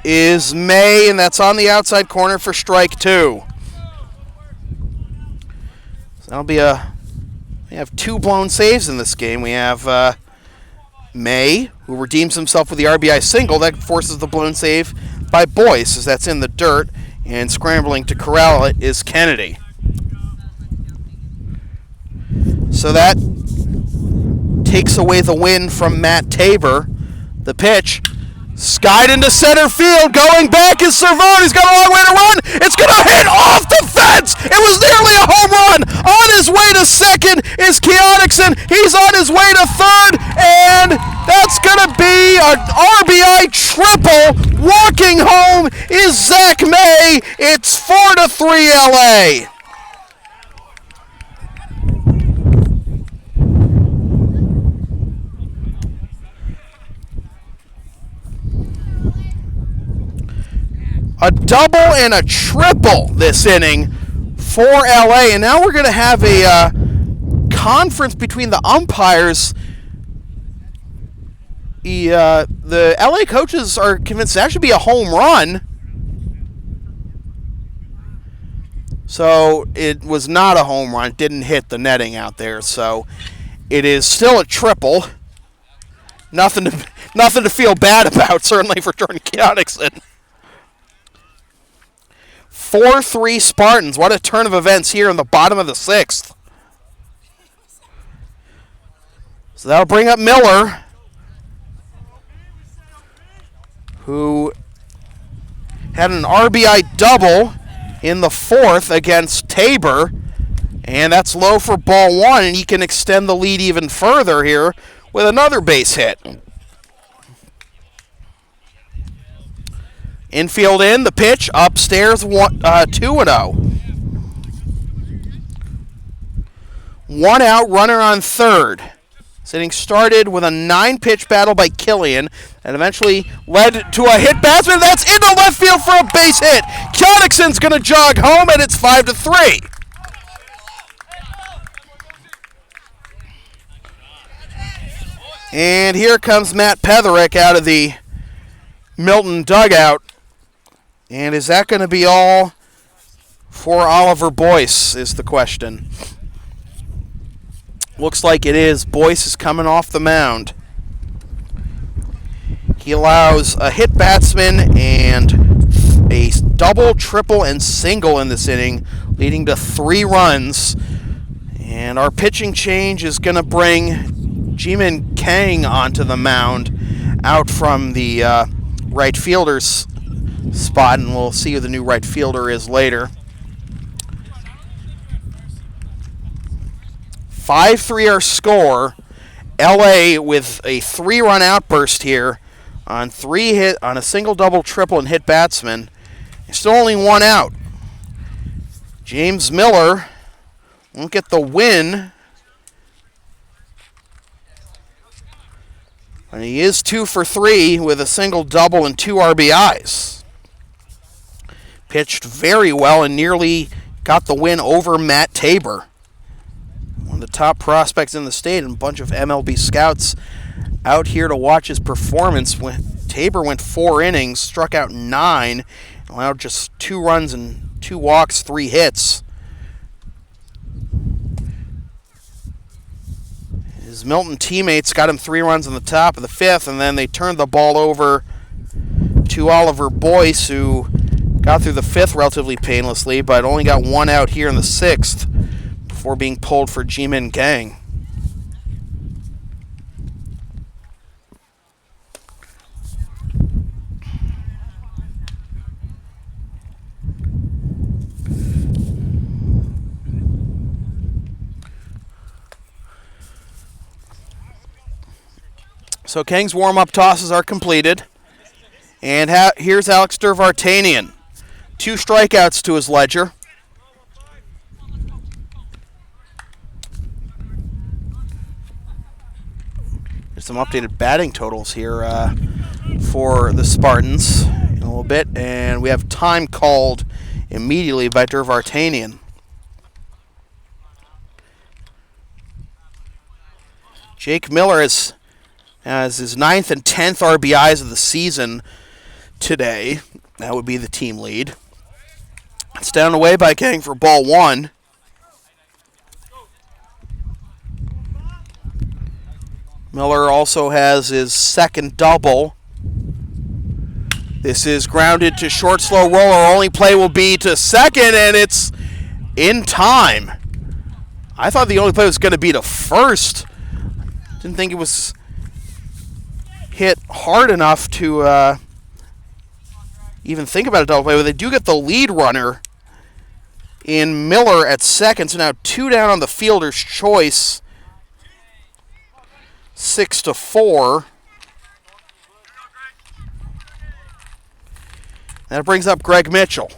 is May, and that's on the outside corner for strike 2. So that'll be we have 2 blown saves in this game. We have May, who redeems himself with the RBI single. That forces the blown save by Boyce, as that's in the dirt, and scrambling to corral it is Kennedy. So that takes away the win from Matt Tabor. The pitch, skied into center field, going back is Cervone. He's got a long way to run. It's going to hit off the fence. It was nearly a home run. On his way to second is Keonikson. He's on his way to third, and that's going to be an RBI triple. Walking home is Zach May. It's 4-3 LA. A double and a triple this inning for LA. And now we're going to have a conference between the umpires. The LA coaches are convinced that should be a home run. So it was not a home run. It didn't hit the netting out there. So it is still a triple. Nothing to feel bad about, certainly for Jordan Keonikson. 4-3 Spartans. What a turn of events here in the bottom of the 6th. So that'll bring up Miller, who had an RBI double in the 4th against Tabor. And that's low for ball one, and he can extend the lead even further here with another base hit. Infield in, the pitch, upstairs, 2-0. One out, runner on third. This inning started with a 9-pitch battle by Killian and eventually led to a hit batsman. That's into left field for a base hit. Kjodikson's going to jog home, and it's 5-3. And here comes Matt Petherick out of the Milton dugout. And is that going to be all for Oliver Boyce is the question. Looks like it is. Boyce is coming off the mound. He allows a hit batsman and a double, triple, and single in this inning, leading to 3 runs. And our pitching change is going to bring Jimin Kang onto the mound out from the right fielder's spot, and we'll see who the new right fielder is later. 5-3 our score. LA with a 3-run outburst here on a single, double, triple, and hit batsman. Still only 1 out. James Miller won't get the win. And he is 2 for 3 with a single, double, and 2 RBIs. Pitched very well and nearly got the win over Matt Tabor, one of the top prospects in the state, and a bunch of MLB scouts out here to watch his performance. Tabor went 4 innings, struck out 9, allowed just 2 runs and 2 walks, 3 hits. His Milton teammates got him 3 runs in the top of the 5th, and then they turned the ball over to Oliver Boyce, who got through the 5th relatively painlessly, but only got 1 out here in the 6th before being pulled for Jimin Kang. So Kang's warm-up tosses are completed. And here's Alex Dervartanian. 2 strikeouts to his ledger. There's some updated batting totals here for the Spartans in a little bit. And we have time called immediately by Dervartanian. Jake Miller has his 9th and 10th RBIs of the season today. That would be the team lead. It's down away by Kang for ball 1. Miller also has his 2nd double. This is grounded to short, slow roller. Only play will be to second, and it's in time. I thought the only play was going to be to first. Didn't think it was hit hard enough to even think about a double play, but they do get the lead runner in Miller at second, so now 2 down on the fielder's choice, 6-4. That brings up Greg Mitchell.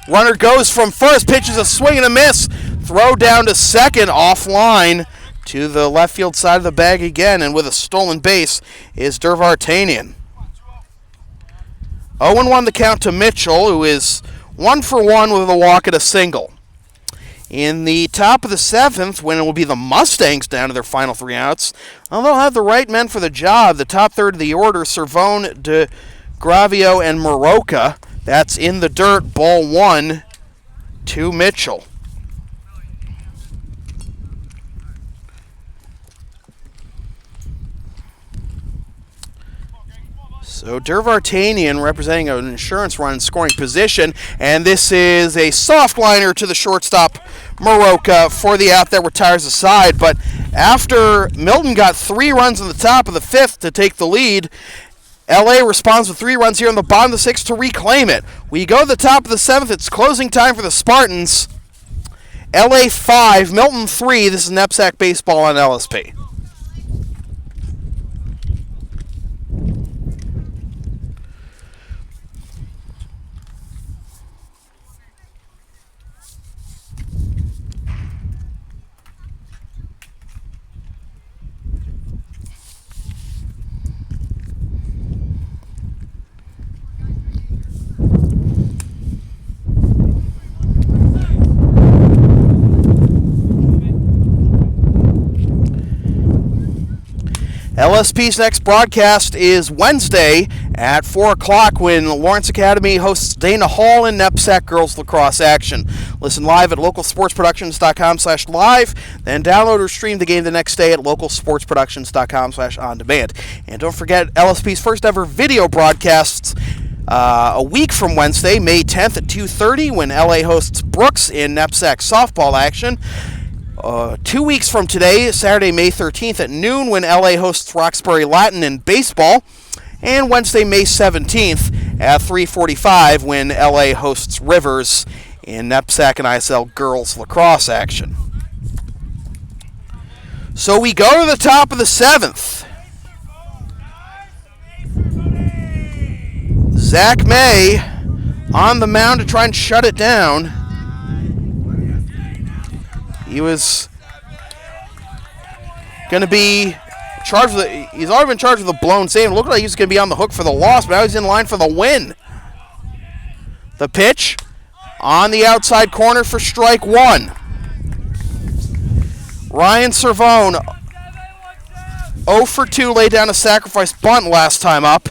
Runner goes from first, pitches a swing and a miss, throw down to second, offline to the left field side of the bag again, and with a stolen base is Dervartanian. 0-1 the count to Mitchell, who is 1 for 1 with a walk and a single. In the top of the 7th, when it will be the Mustangs down to their final 3 outs, well, they'll have the right men for the job. The top third of the order, Servone, De Gravio, and Maroka. That's in the dirt, ball 1 to Mitchell. So Dervartanian representing an insurance run in scoring position, and this is a soft liner to the shortstop Maroka for the out that retires the side. But after Milton got 3 runs in the top of the 5th to take the lead, LA responds with 3 runs here in the bottom of the 6th to reclaim it. We go to the top of the 7th. It's closing time for the Spartans, LA 5, Milton 3. This is NEPSAC Baseball on LSP. LSP's next broadcast is Wednesday at 4 o'clock when Lawrence Academy hosts Dana Hall in NEPSAC girls lacrosse action. Listen live at localsportsproductions.com/live, then download or stream the game the next day at localsportsproductions.com/on-demand. And don't forget LSP's first ever video broadcasts a week from Wednesday, May 10th at 2:30 when LA hosts Brooks in NEPSAC softball action. 2 weeks from today, Saturday, May 13th at noon when LA hosts Roxbury Latin in baseball. And Wednesday, May 17th at 3:45 when LA hosts Rivers in NEPSAC and ISL girls lacrosse action. So we go to the top of the 7th. Zach May on the mound to try and shut it down. He was going to be charged with he's already been charged with a blown save. It looked like he was going to be on the hook for the loss, but now he's in line for the win. The pitch on the outside corner for strike one. Ryan Cervone, 0 for 2, laid down a sacrifice bunt last time up.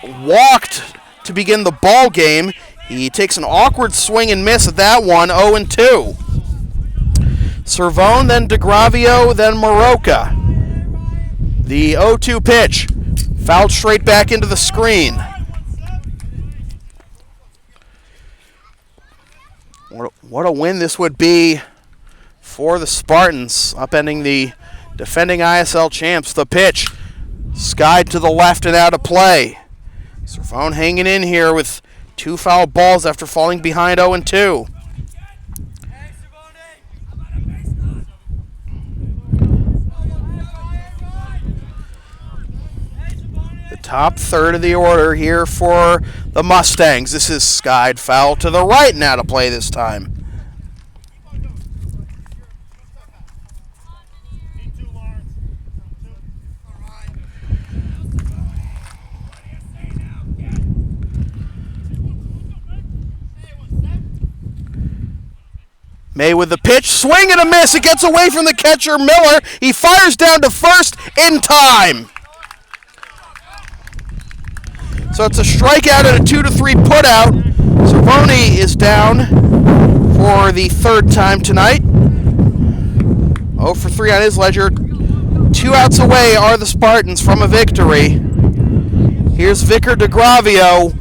Walked to begin the ball game. He takes an awkward swing and miss at that one, 0 and 2. Cervone, then DeGravio, then Maroka. The 0-2 pitch, fouled straight back into the screen. What a win this would be for the Spartans, upending the defending ISL champs. The pitch, skied to the left and out of play. Cervone hanging in here with 2 foul balls after falling behind 0 and 2. Top third of the order here for the Mustangs. This is skied foul to the right and out of play this time. May with the pitch, swing and a miss. It gets away from the catcher, Miller. He fires down to first in time. So it's a strikeout and a 2-3 putout. Cervone is down for the third time tonight. 0 for 3 on his ledger. 2 outs away are the Spartans from a victory. Here's Vicar DeGravio.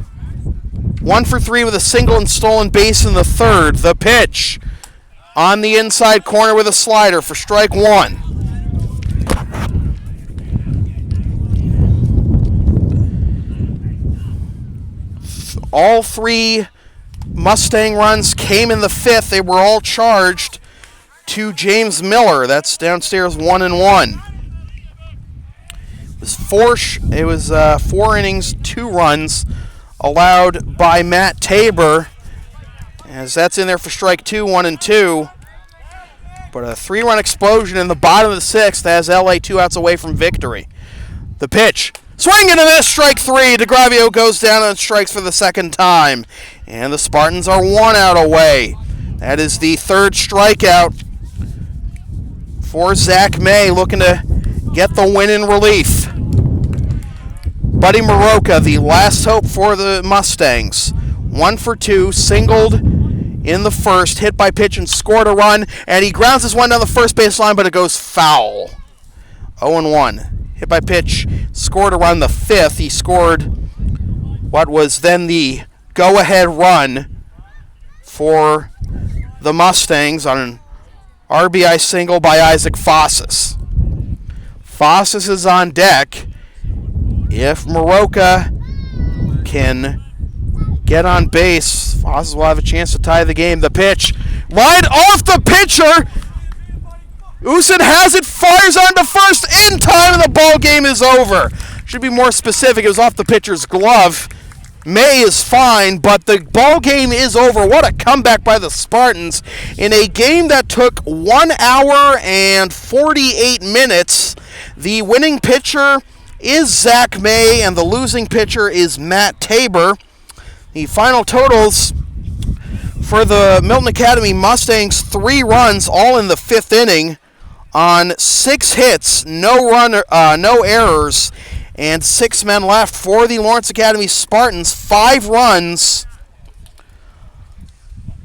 1 for 3 with a single and stolen base in the third. The pitch on the inside corner with a slider for strike one. All 3 Mustang runs came in the 5th. They were all charged to James Miller. That's downstairs 1 and 1. It was 4 innings, 2 runs allowed by Matt Tabor, as that's in there for strike 2, 1 and 2. But a 3-run explosion in the bottom of the 6th has LA 2 outs away from victory. The pitch. Swing and a miss, strike 3. DeGravio goes down and strikes for the second time. And the Spartans are 1 out away. That is the 3rd strikeout for Zach May, looking to get the win in relief. Buddy Maroka, the last hope for the Mustangs. 1 for 2, singled in the first, hit by pitch and scored a run. And he grounds this one down the first baseline, but it goes foul. 0 and 1. Hit by pitch, scored a run the 5th. He scored what was then the go-ahead run for the Mustangs on an RBI single by Isaac Fossas. Fossas is on deck. If Maroka can get on base, Fossas will have a chance to tie the game. The pitch, Line off the pitcher. Usin has it, fires on to first in time, and the ball game is over. Should be more specific. It was off the pitcher's glove. May is fine, but the ball game is over. What a comeback by the Spartans in a game that took 1 hour and 48 minutes. The winning pitcher is Zach May, and the losing pitcher is Matt Tabor. The final totals for the Milton Academy Mustangs: 3 runs, all in the 5th inning, on 6 hits, no errors, and 6 men left. For the Lawrence Academy Spartans, 5 runs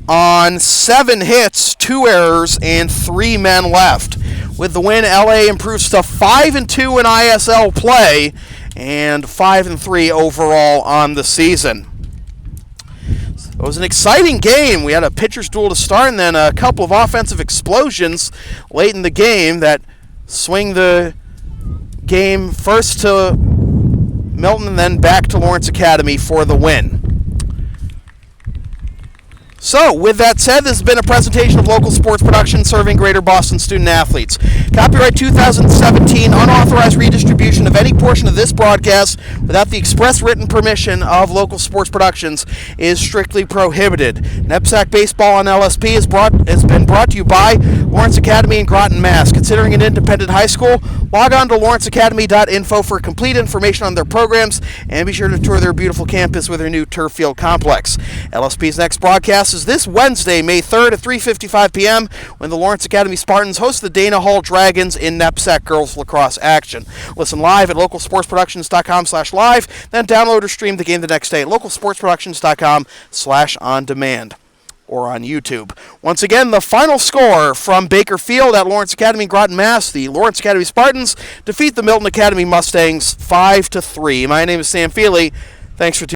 on 7 hits, 2 errors, and 3 men left. With the win, LA improves to 5-2 in ISL play and 5-3 overall on the season. So it was an exciting game. We had a pitcher's duel to start, and then a couple of offensive explosions late in the game that swing the game first to Milton and then back to Lawrence Academy for the win. So, with that said, this has been a presentation of local sports production serving Greater Boston student-athletes. Copyright 2017, unauthorized redistribution of any portion of this broadcast without the express written permission of local sports productions is strictly prohibited. NEPSAC Baseball on LSP has been brought to you by Lawrence Academy in Groton, Mass. Considering an independent high school, log on to lawrenceacademy.info for complete information on their programs, and be sure to tour their beautiful campus with their new turf field complex. LSP's next broadcast is this Wednesday, May 3rd at 3:55 p.m. when the Lawrence Academy Spartans host the Dana Hall Dragons in NEPSAC girls lacrosse action. Listen live at localsportsproductions.com/live, then download or stream the game the next day at localsportsproductions.com/on-demand or on YouTube. Once again, the final score from Baker Field at Lawrence Academy in Groton, Mass. The Lawrence Academy Spartans defeat the Milton Academy Mustangs 5-3. My name is Sam Feely. Thanks for tuning in.